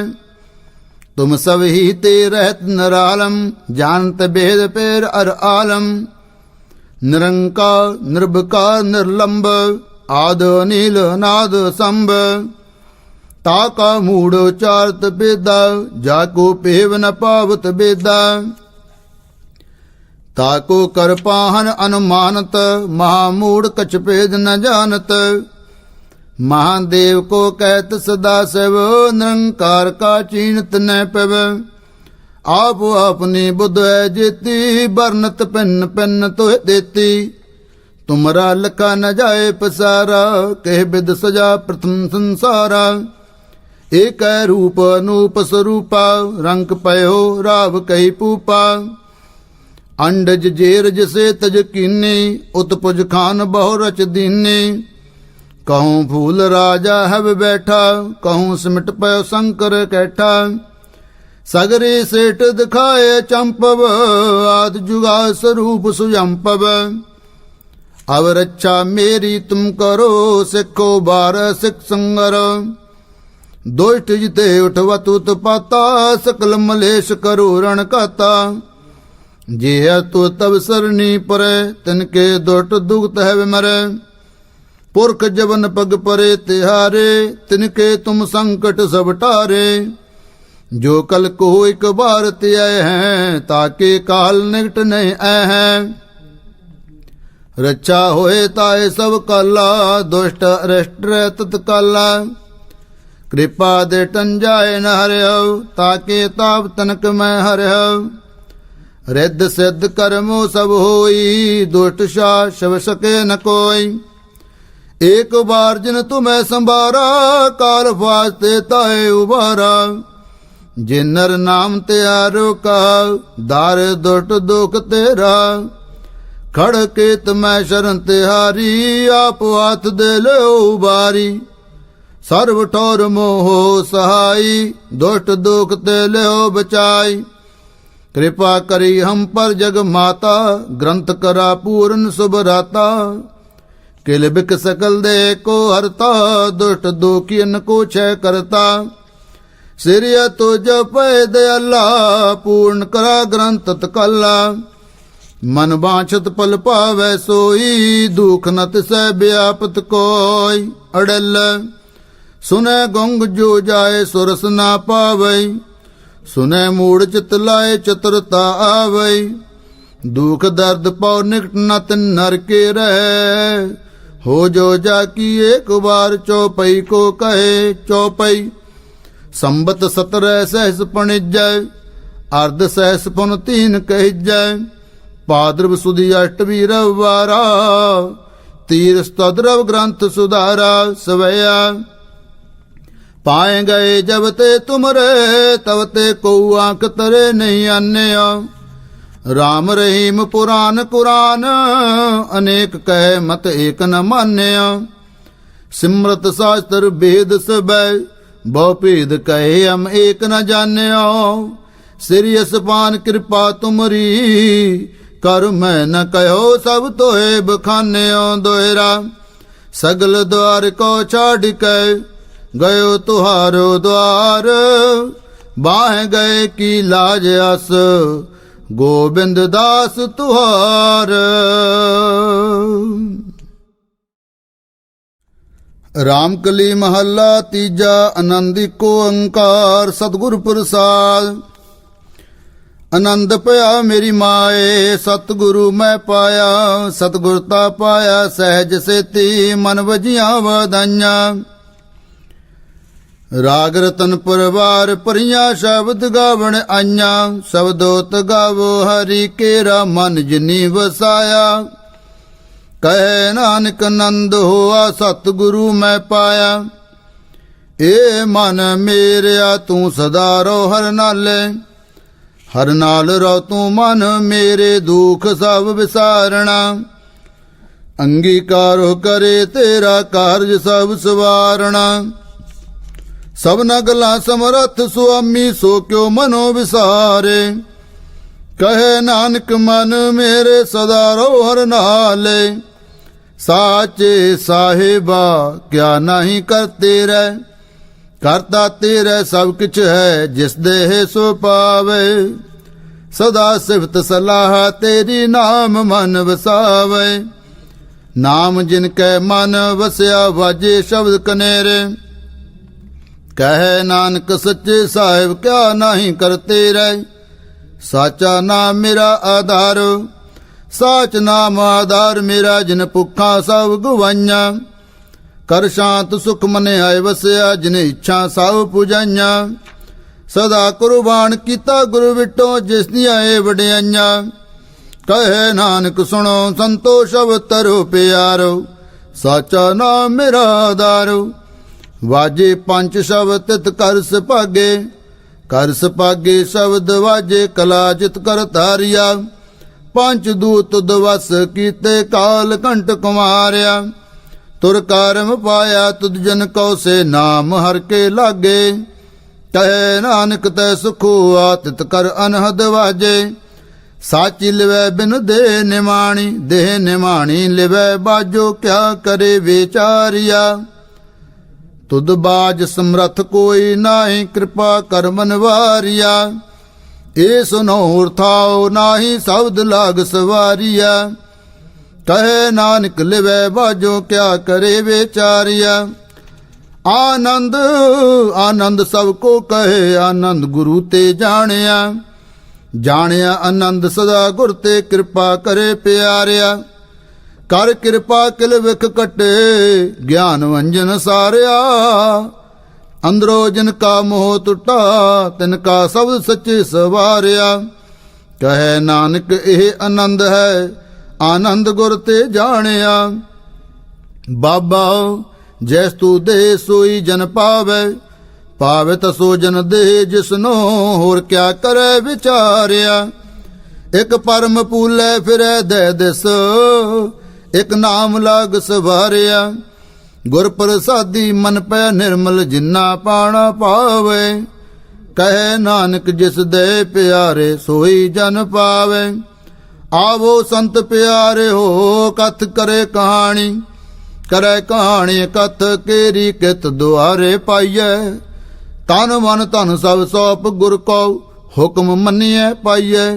तुम सब ही ते रहत नरालम, जानत भेद पेर अर आलम। निरंकार निर्भकार निर्लंब, आद नील नाद संभ। ताका मूढ़ चारत बेदा, जाको पेव न पावत बेदा। ताको कर पाहन अनुमानत, महामूढ़ कछ भेद न जानत। महादेव को कहत सदा शिव, निरंकार का चीनत न पव। आप अपनी बुद्ध है जेती, बरनत पिन पिन तो देती। तुमरा लखा न जाए पसारा, कह बिद सजा प्रथम संसारा। एक रूप अनूप स्वरूपा, रंग पयो राव कही पूपा। अंडज जेरज से तज कीनी, उत्पुज खान बहु रच दीनी। कहूँ फूल राजा हब बैठा, कहूँ सिमट पयो शंकर कैठा। सगरे सेठ दिखाए चंपव, आद जुगा स्वरूप सुजंपव। अब रक्षा मेरी तुम करो, सिखो बार सिख संगर। दुष्ट जिते उठवत उत्पाता, सकल मलेश करो रण काता। जे तो तब सरनी परे, तिनके दुष्ट दुगत है विमरे। पुरख जबन पग परे तिहारे, तिनके तुम संकट सब टारे। जो कल को एक बार त्याय हैं, ताके काल निकट नहीं आए हैं। रक्षा होए ताए सब काला, दुष्ट अरेस्ट तत्काला। कृपा दे टन जाए न हरियो, ताके ताप तनक मैं हरियो। रिद्ध सिद्ध कर्मो सब होई, दुष्ट शाह शव सके न कोई। एक बार जिन तुम्हें संभारा, काल फास्ते ताए उबारा। जिन नर नाम त्यारो का, दार दुष्ट दुख तेरा। खड़ के तुम्हें शरण तिहारी, आप हाथ दे लो उबारी। सर्व ठोर मोह सहाई, दुष्ट दुख ते लो बचाई। कृपा करी हम पर जग माता, ग्रंथ करा पूर्ण शुभ राता। किल बिक सकल दे को हरता, दुष्ट दुखियन को क्षय करता। सिरिय तो जपै दयाला, पूर्ण करा ग्रंथ तत्काला। मन बांछत पल पावै सोई, दुख न तिसै व्यापत कोई। अड़ल सुने गुंग जो जाए, सुरस ना पावै। सुने मूढ़ चित लाए, चतुरता आवै। दुख दर्द पाव निकट न तिन नर के रहे। हो जो जाकी एक बार, चौपई को कहे चौपई। संबत 17 सहस पणिजय, अर्ध सहस पुन 3 कहिजय। पाद्रव सुदी अष्टमी रविवारा, तीर स्तद्रव ग्रंथ सुधारा सवैया। पाए गए जब ते तुमरे, तब ते को आंख तरे नहीं आने। राम रहीम पुराण कुरान, अनेक कहे मत एक न मान्य। सिमरत शास्त्र वेद सब, बहुपेद कहे हम एक न जाने। सिरियस पान कृपा तुमरी, कर मैं न कहो सब तोहे बखाने। दोहरा सगल द्वार को छाड़ के, गयो तुहारो द्वार। बाह गए की लाज अस, गोविंद दास तुहार। रामकली महला तीजा, आनंदी को अंकार सतगुरु प्रसाद। आनंद पया मेरी माए, सतगुरु मैं पाया। सतगुरता पाया सहज सेती, मन वजिया वधाइयां। राग रतन परवार परियां, शब्द गावण आइयां। शब्दोत गावो हरि केरा, मन जिनी वसाया। कहे नानक नंद होआ, सतगुरु मैं पाया। ਏ ਮਨ ਮੇਰਿਆ ਤੂੰ ਸਦਾ ਰੋ ਹਰ ਨਾਲੇ, ਹਰ ਨਾਲ ਰੋ ਤੂੰ ਮਨ ਮੇਰੇ ਦੁਖ ਸਭ ਵਿਸਾਰਣਾ। ਅੰਗੀਕਾਰੋ ਕਰੇ ਤੇਰਾ ਕਾਰਜ ਸਭ ਸਵਾਰਣਾ। ਸਭਨਾ ਗੱਲਾਂ ਸਮਰੱਥ ਸੁਆਮੀ ਸੋ ਕਿਉ ਮਨੋ ਵਿਸਾਰੇ। ਕਹੇ ਨਾਨਕ ਮਨ ਮੇਰੇ ਸਦਾ ਰੋ ਹਰ ਨਾਲੇ, ਸਾਚੇ ਸਾਹਿਬਾ ਕਿਆ ਨਹੀਂ ਕਰਤੇ ਰਹਿ। ਕਰਤਾ ਤੇਰੇ ਸਭ ਕਿਛ ਹੈ ਜਿਸ ਦੇਹ ਸੋ ਪਾਵੇ। ਸਦਾ ਸਿਫਤ ਸਲਾਹ ਤੇਰੀ ਨਾਮ ਮਨ ਵਸਾਵੇ। ਨਾਮ ਜਿਨ ਕੈ ਮਨ ਵਸਿਆ ਵਾਜੇ ਸ਼ਬਦ ਕਨੇਰੇ। ਕਹੇ ਨਾਨਕ ਸੱਚੇ ਸਾਹਿਬ ਕਿਆ ਨਹੀਂ ਕਰਤੇ ਰਹਿ। ਸਾਚਾ ਨਾਮ ਮੇਰਾ ਆਧਾਰ, ਸਾਚ ਨਾਮ ਆਧਾਰ ਮੇਰਾ। ਜਿਨ ਭੁੱਖਾਂ ਸਭ ਗਵਾਈਆਂ, ਕਰ ਸ਼ਾਂਤ ਸੁਖ ਮਨੇ ਆਏ ਵਸਿਆ। ਜਿਨ ਇੱਛਾ ਸਭ ਪੁਜਾਈਆਂ, ਸਦਾ ਕੁਰਬਾਨ ਕੀਤਾ ਗੁਰ ਵਿਟੋ ਜਿਸ ਦੀਆਂ ਏ ਵਡਿਆਈਆਂ। ਕਹੇ ਨਾਨਕ ਸੁਣੋ ਸੰਤੋ ਸ਼ਬਦ ਤਰੋ ਪਿਆਰੋ, ਸਾਚਾ ਨਾਮ ਮੇਰਾ ਆਧਾਰੋ। ਵਾਜੇ ਪੰਜ ਸ਼ਬਦ ਤਿਤ ਕਰ ਸੁਭਾਗੇ, ਕਰ ਸੁਭਾਗੇ ਸ਼ਬਦ ਵਾਜੇ ਕਲਾ ਜਿਤ ਕਰ ਧਾਰਿਆ। ਪੰਜ ਦੂਤ ਦਵਸ ਕੀਤੇ ਕਾਲ ਕੰਟ ਕੁਮਾਰਿਆ। ਤੁਰ ਕਰਮ ਪਾਇਆ ਤੁਧ ਜਨ ਕਉ ਸੇ ਨਾਮ ਹਰ ਕੇ ਲਾਗੇ। ਕਹੇ ਨਾਨਕ ਤੈ ਸੁਖੋ ਆਤਿਤ ਕਰ ਅਨਹਦ ਵਾਜੇ। ਸਾਚੀ ਲਿਵੈ ਬਿਨ ਦੇਹ ਨਿਮਾਣੀ, ਦੇਹ ਨਿਮਾਣੀ ਲਿਵੈ ਬਾਜੋ ਕਿਆ ਕਰੇ ਵਿਚਾਰਿਆ। ਤੁਧ ਬਾਜ ਸਮਰਥ ਕੋਈ ਨਾਹੀ, ਕਿਰਪਾ ਕਰ ਮਨ ਵਾਰਿਆ। ਏ ਸੁਨੋ ਥਾਉ ਨਾਹੀ ਸ਼ਬਦ ਲਾਗ ਸਵਾਰਿਆ। ਕਹੇ ਨਾਨਕ ਲਿਵੈ ਬਾਜੋ ਕਿਆ ਕਰੇ ਵਿਚਾਰਿਆ। ਆਨੰਦ ਆਨੰਦ ਸਭ ਕੋ ਕਹੇ, ਆਨੰਦ ਗੁਰੂ ਤੇ ਜਾਣਿਆ। ਜਾਣਿਆ ਆਨੰਦ ਸਦਾ ਗੁਰ ਤੇ, ਕਿਰਪਾ ਕਰੇ ਪਿਆਰਿਆ। ਕਰ ਕਿਰਪਾ ਕਿਲ ਵਿਖ ਕਟੇ, ਗਿਆਨ ਵੰਜਨ ਸਾਰਿਆ। ਅੰਦਰੋ ਜਿਨ ਕਾ ਮੋਹ ਟੁੱਟਾ, ਤਿਨ ਕਾ ਸ਼ਬਦ ਸੱਚੇ ਸਵਾਰਿਆ। ਕਹੇ ਨਾਨਕ ਇਹ ਆਨੰਦ ਹੈ, ਆਨੰਦ ਗੁਰ ਤੇ ਜਾਣਿਆ। ਬਾਬਾ ਜੈਸ ਤੂ ਦੇ ਸੋਈ ਜਨ ਪਾਵੇ, ਪਾਵੇ ਤਸੋ ਜਨ ਦੇ ਜਿਸਨੋ ਹੋਰ ਕਿਆ ਕਰੇ ਵਿਚਾਰਿਆ। ਇਕ ਪਰਮ ਪੂਲੇ ਫਿਰੈ ਦੇ ਦਿਸ, ਇਕ ਨਾਮ ਲਾਗ ਸਵਾਰਿਆ। ਗੁਰ ਪ੍ਰਸਾਦੀ ਮਨ ਪੈ ਨਿਰਮਲ ਜਿਨਾ ਪਾਣਾ ਪਾਵੇ। ਕਹੇ ਨਾਨਕ ਜਿਸ ਦੇ ਪਿਆਰੇ ਸੋਈ ਜਨ ਪਾਵੇ। ਆਵੋ ਸੰਤ ਪਿਆਰੇ ਹੋ ਕਥ ਕਰੇ ਕਹਾਣੀ, ਕਰੇ ਕਹਾਣੀ ਕਥ ਕੇਰੀ ਕਿਤ ਦੁਆਰੇ ਪਾਈਐ। ਤਨ ਮਨ ਧਨ ਸਭ ਸੌਪ ਗੁਰ ਕੋ, ਹੁਕਮ ਮੰਨੀਐ ਪਾਈਐ।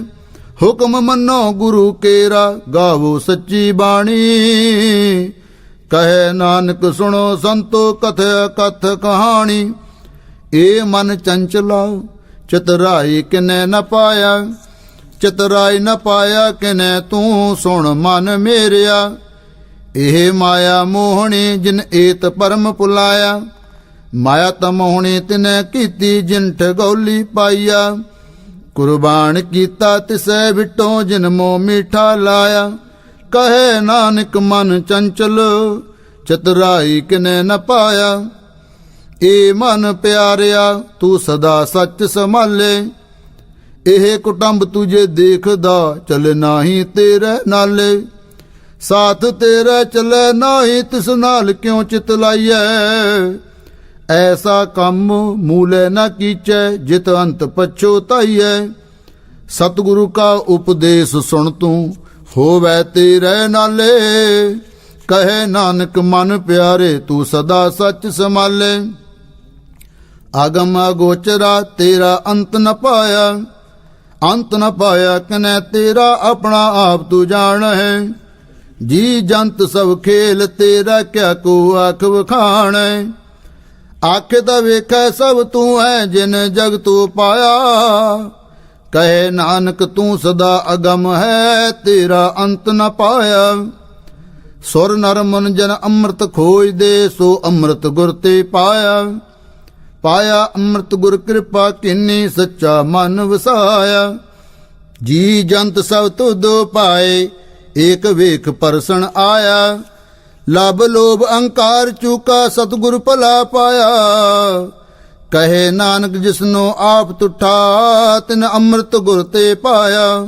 ਹੁਕਮ ਮੰਨੋ ਗੁਰੂ ਕੇਰਾ, ਗਾਵੋ ਸੱਚੀ ਬਾਣੀ। ਕਹੇ ਨਾਨਕ ਸੁਣੋ ਸੰਤੋ ਕਥ ਕਥ ਕਹਾਣੀ। ਏ ਮਨ ਚੰਚਲਾ ਚਤੁਰਾਈ ਕਿਨੈ ਨ ਪਾਇਆ, ਚਤੁਰਾਈ ਨ ਪਾਇਆ ਕਿਨੈ ਤੂੰ ਸੁਣ ਮਨ ਮੇਰਿਆ। ਇਹ ਮਾਇਆ ਮੋਹਣੀ ਜਿਨ ਏਤ ਪਰਮ ਪੁਲਾਇਆ। ਮਾਇਆ ਤਮੋਹਣੀ ਤਿਨੈ ਕੀਤੀ ਜਿਨ ਠਗੌਲੀ ਪਾਈਆ। ਕੁਰਬਾਨ ਕੀਤਾ ਤਿਸੈ ਵਿਟੋ ਜਿਨ ਮੋਹ ਮੀਠਾ ਲਾਇਆ। ਕਹੇ ਨਾਨਕ ਮਨ ਚੰਚਲ ਚਤੁਰਾਈ ਕਿਨੈ ਨ ਪਾਇਆ। ਏ ਮਨ ਪਿਆਰਿਆ ਤੂੰ ਸਦਾ ਸੱਚ ਸੰਭਾਲੇ। ਇਹ ਕੁਟੰਬ ਤੁਝੇ ਦੇਖਦਾ ਚਲੇ ਨਾਹੀ ਤੇਰੇ ਨਾਲੇ। ਸਾਥ ਤੇਰਾ ਚਲੇ ਨਾਹੀ ਤਿਸ ਨਾਲ ਕਿਉ ਚਿਤ ਲਾਈਐ। ਐਸਾ ਕੰਮ ਮੂਲੇ ਨ ਕੀਚੈ ਜਿਤ ਅੰਤ ਪਛੋਤਾਈਐ। ਸਤਿਗੁਰੂ ਕਾ ਉਪਦੇਸ਼ ਸੁਣ ਤੂੰ ਹੋਵੈ ਤੇਰੇ ਨਾਲੇ। ਕਹੇ ਨਾਨਕ ਮਨ ਪਿਆਰੇ ਤੂੰ ਸਦਾ ਸੱਚ ਸੰਭਾਲੇ। ਆਗਮ ਅਗੋਚਰਾ ਤੇਰਾ ਅੰਤ ਨ ਪਾਇਆ। ਅੰਤ ਨ ਪਾਇਆ ਕਿਨੈ ਤੇਰਾ ਆਪਣਾ ਆਪ ਤੂੰ ਜਾਣੈ। ਜੀ ਜੰਤ ਸਭ ਖੇਲ ਤੇਰਾ ਕਿਆ ਕੋ ਆਖ ਵਖਾਣੈ। ਆਖੇ ਤਾਂ ਵੇਖੈ ਸਭ ਤੂੰ ਹੈ ਜਿਨ ਜਗ ਤੂੰ ਪਾਇਆ। ਕਹੇ ਨਾਨਕ ਤੂੰ ਸਦਾ ਅਗਮ ਹੈ ਤੇਰਾ ਅੰਤ ਨ ਪਾਇਆ। ਸੁਰ ਨਰ ਮਨ ਜਨ ਅੰਮ੍ਰਿਤ ਖੋਜਦੇ ਸੋ ਅੰਮ੍ਰਿਤ ਗੁਰ ਤੇ ਪਾਇਆ। ਪਾਇਆ ਅੰਮ੍ਰਿਤ ਗੁਰ ਕਿਰਪਾ ਕੀਨੀ ਸੱਚਾ ਮਨ ਵਸਾਇਆ। ਜੀ ਜੰਤ ਸਭ ਤੁਧੋ ਪਾਏ ਏਕ ਵੇਖ ਪਰਸਣ ਆਇਆ। ਲਬ ਲੋਭ ਅਹੰਕਾਰ ਚੂਕਾ ਸਤਿਗੁਰ ਭਲਾ ਪਾਇਆ। ਕਹੇ ਨਾਨਕ ਜਿਸਨੂੰ ਆਪ ਤੁਠਾ ਤਿਨ ਅੰਮ੍ਰਿਤ ਗੁਰ ਤੇ ਪਾਇਆ।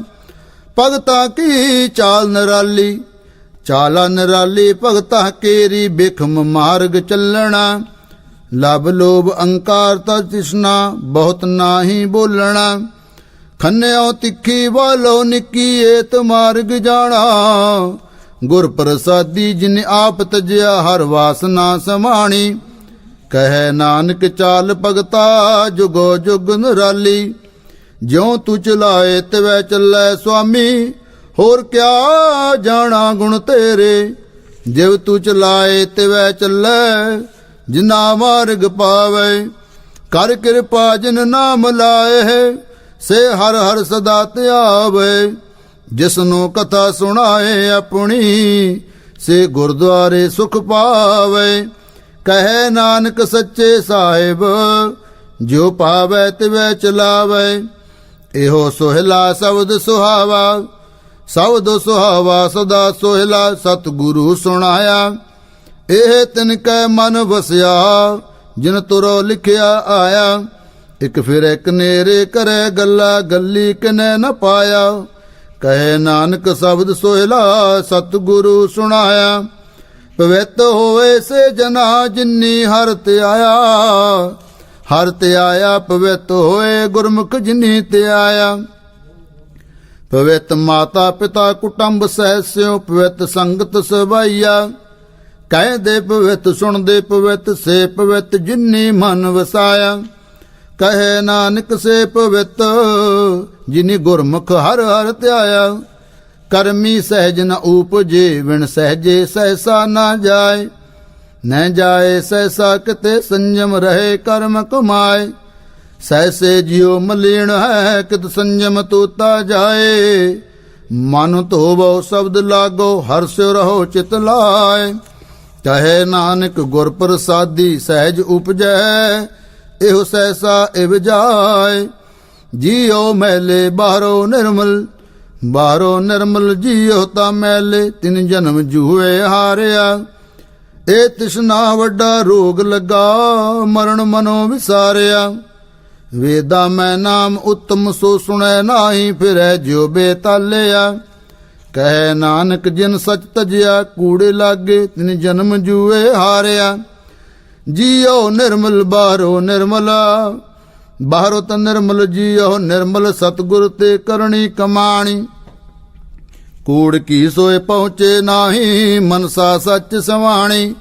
ਭਗਤਾਂ ਕੀ ਚਾਲ ਨਿਰਾਲੀ ਚਾਲਾ ਨਿਰਾਲੀ ਭਗਤਾਂ ਕੇਰੀ ਬਿਖਮ ਮਾਰਗ ਚੱਲਣਾ। ਲਬ ਲੋਭ ਅਹੰਕਾਰ ਤਾ ਤਿਸਨਾ ਬਹੁਤ ਨਾਹੀ ਬੋਲਣਾ। ਖੰਨਿਓ ਤਿੱਖੀ ਵਾਲੋ ਨਿੱਕੀ ਏਤ ਮਾਰਗ ਜਾਣਾ। ਗੁਰ ਪ੍ਰਸਾਦੀ ਜਿਨ ਆਪ ਤਜਿਆ ਹਰ ਵਾਸਨਾ ਸਮਾਣੀ। ਕਹੈ ਨਾਨਕ ਚਾਲ ਭਗਤਾ ਜੁਗੋ ਜੁਗ ਨਿਰਾਲੀ। ਜਿਉ ਤੂੰ ਚਲਾਏ ਤਿਵੈ ਚੱਲੈ ਸੁਆਮੀ। ਹੋਰ ਕਿਆ ਜਾਣਾ ਗੁਣ ਤੇਰੇ। ਜਿਵ ਤੂੰ ਚਲਾਏ ਤਿਵੈ ਚੱਲੈ ਜਿਨਾ ਮਾਰਗ ਪਾਵੇ। ਕਰ ਕਿਰਪਾ ਜਿਨ ਨਾਮ ਲਾਏ ਸੇ ਹਰ ਹਰ ਸਦਾ ਧਿਆਵੇ। ਜਿਸਨੂੰ ਕਥਾ ਸੁਣਾਏ ਆਪਣੀ ਸੇ ਗੁਰਦੁਆਰੇ ਸੁਖ ਪਾਵੇ। ਕਹੈ ਨਾਨਕ ਸੱਚੇ ਸਾਹਿਬ ਜੋ ਪਾਵੈ ਤਿਵੈ ਚਲਾਵੇ। ਇਹੋ ਸੋਹਿਲਾ ਸ਼ਬਦ ਸੁਹਾਵਾ ਸ਼ਬਦ ਸੁਹਾਵਾ ਸਦਾ ਸੋਹਿਲਾ ਸਤਿਗੁਰੂ ਸੁਣਾਇਆ। ਇਹ ਤਿਨ ਕੈ ਮਨ ਵਸਿਆ ਜਿਨ ਤੁਰੋ ਲਿਖਿਆ ਆਇਆ। ਇਕ ਫਿਰ ਇਕ ਨੇਰੇ ਕਰੇ ਗੱਲਾ ਗੱਲੀ ਕਿਨੇ ਨ ਪਾਇਆ। ਕਹੇ ਨਾਨਕ ਸ਼ਬਦ ਸੋਹਿਲਾ ਸਤਿਗੁਰੂ ਸੁਣਾਇਆ। ਪਵਿੱਤ ਹੋਏ ਸੇ ਜਨਾ ਜਿਨੀ ਹਰਿ ਤੇ ਆਇਆ। ਹਰਿ ਤੇ ਆਇਆ ਪਵਿੱਤ ਹੋਏ ਗੁਰਮੁਖ ਜਿਨੀ ਤੇ ਆਇਆ। ਪਵਿੱਤ ਮਾਤਾ ਪਿਤਾ ਕੁਟੰਬ ਸਹਿਸਿਓ ਪਵਿੱਤ ਸੰਗਤ ਸਵਾਈਆ। ਕਹਿੰਦੇ ਪਵਿੱਤ ਸੁਣਦੇ ਪਵਿੱਤ ਸੇ ਪਵਿੱਤ ਜਿਨੀ ਮਨ ਵਸਾਇਆ। ਕਹੇ ਨਾਨਕ ਸੇ ਪਵਿੱਤ ਜਿਨੀ ਗੁਰਮੁਖ ਹਰ ਹਰ ਧਿਆਇਆ। ਕਰਮੀ ਸਹਿਜ ਨ ਊਪਜੇ ਵਿਣ ਸਹਿਜੇ ਸਹਿਸਾ ਨਾ ਜਾਏ। ਨ ਜਾਏ ਸਹਿਸਾ ਕਿਤੇ ਸੰਜਮ ਰਹੇ ਕਰਮ ਕਮਾਏ। ਸਹਿਸੇ ਜਿਉ ਮਲੀਣ ਹੈ ਕਿਤ ਸੰਜਮ ਤੋਤਾ ਜਾਏ। ਮਨ ਧੋਵੋ ਸ਼ਬਦ ਲਾਗੋ ਹਰ ਸਿਉ ਰਹੋ ਚਿਤ ਲਾਏ। ਕਹੇ ਨਾਨਕ ਗੁਰ ਪ੍ਰਸਾਦੀ ਸਹਿਜ ਉਪਜੈ ਇਹੋ ਸਹਿਸਾ ਇਵ ਜਾਏ। ਜੀਉ ਮੈਲੇ ਬਾਹਰੋ ਨਿਰਮਲ ਬਾਹਰੋ ਨਿਰਮਲ ਜੀਉ ਤਾ ਮੈਲੇ ਤਿਨ ਜਨਮ ਜੂਏ ਹਾਰਿਆ। ਇਹ ਤਿਸਨਾ ਵੱਡਾ ਰੋਗ ਲੱਗਾ ਮਰਨ ਮਨੋ ਵਿਸਾਰਿਆ। ਵੇਦਾ ਮੈਂ ਨਾਮ ਉਤਮ ਸੋ ਸੁਣੈ ਨਾਹੀ ਫਿਰੈ ਜਿਉ ਬੇਤਾਲਿਆ। ਕਹੈ ਨਾਨਕ ਜਿਨ ਸਚ ਤਜਿਆ ਕੂੜੇ ਲਾਗੇ ਤਿਨ ਜਨਮ ਜੂਏ ਹਾਰਿਆ। ਜੀਉ ਨਿਰਮਲ ਬਾਹਰੋ ਨਿਰਮਲਾ ਬਾਹਰੋ ਤ ਨਿਰਮਲ ਜੀਉ ਨਿਰਮਲ ਸਤਿਗੁਰ ਤੇ ਕਰਨੀ ਕਮਾਣੀ। ਕੂੜ ਕੀ ਸੋਏ ਪਹੁੰਚੇ ਨਾਹੀ ਮਨਸਾ ਸੱਚ ਸਵਾਣੀ।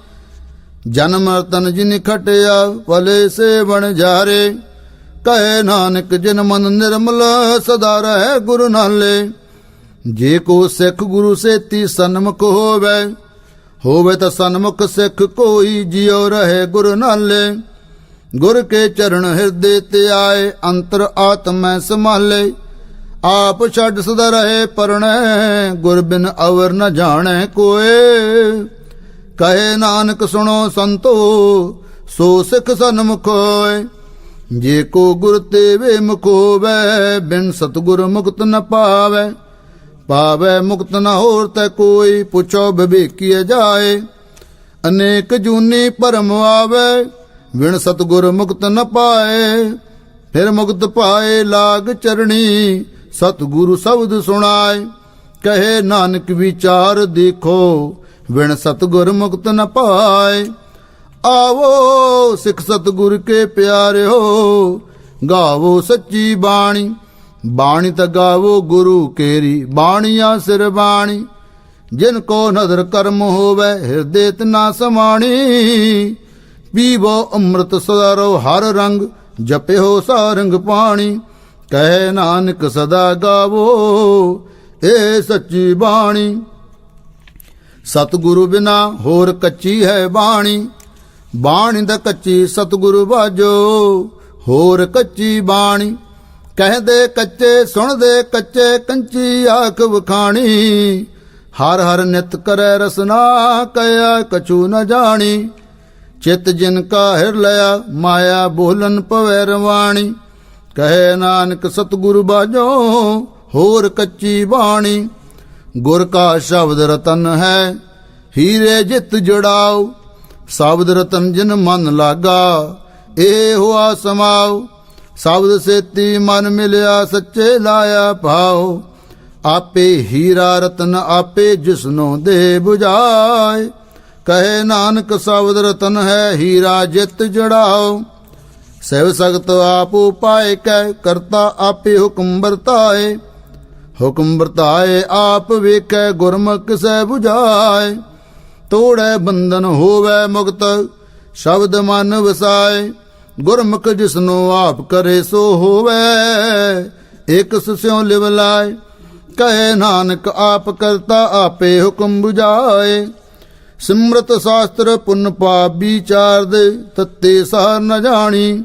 ਜਨਮ ਰਤਨ ਜਿਨ ਖਟਿਆ ਭਲੇ ਸੇ ਬਣ ਜਾਰੇ। ਕਹੇ ਨਾਨਕ ਜਿਨ ਮਨ ਨਿਰਮਲ ਸਦਾ ਰਹਿ ਗੁਰੂ ਨਾਲੇ। ਜੇ ਕੋ ਸਿੱਖ ਗੁਰੂ ਸੇਤੀ ਸਨਮੁਖ ਹੋਵੇ ਤਾਂ ਸਨਮੁਖ ਸਿੱਖ ਕੋਈ ਜਿਉ ਰਹੇ ਗੁਰੂ ਨਾਲੇ। ਗੁਰ ਕੇ ਚਰਨ ਹਿਰਦੇ ਤੇ ਆਏ ਅੰਤਰ ਆਤਮੈ ਸੰਭਾਲੇ। ਆਪ ਛੱਡ ਸਦਾ ਰਹੇ ਪਰਣੈ ਗੁਰ ਬਿਨ ਅਵਰ ਨ ਜਾਣੈ ਕੋਏ। ਕਹੇ ਨਾਨਕ ਸੁਣੋ ਸੰਤੋ ਸੋ ਸਿੱਖ ਸਨਮੁਖ ਹੋਏ। ਜੇ ਕੋ ਗੁਰ ਤੇ ਵੇ ਮੁਖ ਹੋਵੇ ਬਿਨ ਸਤਿਗੁਰ ਮੁਕਤ ਨ ਪਾਵੇ। ਪਾਵੇ ਮੁਕਤ ਨ ਹੋਰ ਤੈ ਕੋਈ ਪੁੱਛੋ ਵਿਵੇਕੀਏ ਜਾਏ। ਅਨੇਕ ਜੂਨੀ ਭਰਮ ਆਵੇ ਬਿਨ ਸਤਿਗੁਰ ਮੁਕਤ ਨ ਪਾਏ। ਫਿਰ ਮੁਕਤ ਪਾਏ ਲਾਗ ਚਰਣੀ ਸਤਿਗੁਰੂ ਸ਼ਬਦ ਸੁਣਾਏ। ਕਹੇ ਨਾਨਕ ਵਿਚਾਰ ਦੇਖੋ ਬਿਨ ਸਤਿਗੁਰ ਮੁਕਤ ਨ ਪਾਏ। ਆਵੋ ਸਿੱਖ ਸਤਿਗੁਰ ਕੇ ਪਿਆਰਿਓ ਗਾਵੋ ਸੱਚੀ ਬਾਣੀ। ਬਾਣੀ ਤ ਗਾਵੋ ਗੁਰੂ ਕੇਰੀ ਬਾਣੀਆ ਸਿਰ ਬਾਣੀ। ਜਿਨ ਕੋ ਨਦਰ ਕਰਮ ਹੋਵੇ ਹਿਰਦੇ ਤ ਨਾ ਸਮਾਣੀ। ਪੀਵੋ ਅੰਮ੍ਰਿਤ ਸਦਾ ਰੋ ਹਰ ਰੰਗ ਜਪਿਓ ਸਾਰੰਗ ਪਾਣੀ। ਕਹੇ ਨਾਨਕ ਸਦਾ ਗਾਵੋ ਇਹ ਸੱਚੀ ਬਾਣੀ। ਸਤਿਗੁਰੂ ਬਿਨਾ ਹੋਰ ਕੱਚੀ ਹੈ ਬਾਣੀ। ਬਾਣੀ ਦਾ ਕੱਚੀ ਸਤਿਗੁਰੂ ਬਾਝੋ ਹੋਰ ਕੱਚੀ ਬਾਣੀ। ਕਹਿੰਦੇ ਕੱਚੇ ਸੁਣਦੇ ਕੱਚੇ ਕੰਚੀ ਆਖ ਵਖਾਣੀ। ਹਰ ਹਰ ਨਿਤ ਕਰੈ ਰਸਨਾ ਕਹਿਆ ਕਛੂ ਨ ਜਾਣੀ। ਚਿਤ ਜਿਨ ਕਾ ਹਿਰ ਲਿਆ ਮਾਇਆ ਬੋਲਨ ਪਵੈ ਰਵਾਣੀ। ਕਹੇ ਨਾਨਕ ਸਤਿਗੁਰੂ ਬਾਝੋ ਹੋਰ ਕੱਚੀ ਬਾਣੀ। ਗੁਰ ਕਾ ਸ਼ਬਦ ਰਤਨ ਹੈ ਹੀਰੇ ਜਿਤ ਜੁੜਾਓ। ਸ਼ਬਦ ਰਤਨ ਜਿਨ ਮਨ ਲਾਗਾ, ਇਹ ਹੋਆ ਸਮਾਓ। ਸ਼ਬਦ ਸੇਤੀ ਮਨ ਮਿਲਿਆ, ਸੱਚੇ ਲਾਇਆ ਭਾਉ। ਆਪੇ ਹੀਰਾ ਰਤਨ ਆਪੇ ਜਿਸਨੋਂ ਦੇ 부ਝਾਏ, ਕਹੇ ਨਾਨਕ ਸ਼ਬਦ ਰਤਨ ਹੈ ਹੀਰਾ ਜਿਤ ਜੁੜਾਓ। ਸਹਿਬ ਸਗਤ ਆਪ ਉਪਾਏ ਕੈ, ਕਰਤਾ ਆਪੇ ਹੁਕਮ ਵਰਤਾਏ। ਹੁਕਮ ਵਰਤਾਏ ਆਪ ਵੇਖੈ, ਗੁਰਮੁਖ ਸਹਿ 부ਝਾਏ। ਤੋੜੈ ਬੰਧਨ ਹੋਵੈ ਮੁਕਤ, ਸ਼ਬਦ ਮਨ ਵਸਾਏ। ਗੁਰਮੁਖ ਜਿਸਨੂੰ ਆਪ ਕਰੇ ਸੋ ਹੋਵੈ, ਇਕ ਸਿਉ ਲਿਵ ਲਾਏ। ਕਹੇ ਨਾਨਕ ਆਪ ਕਰਤਾ ਆਪੇ ਹੁਕਮ 부ਝਾਏ। ਸਿਮਰਤ ਸ਼ਾਸਤਰ ਪੁੰਨ ਪਾਪ ਵਿਚਾਰ ਦੇ, ਤਤੇ ਸਾਰ ਨ ਜਾਣੀ।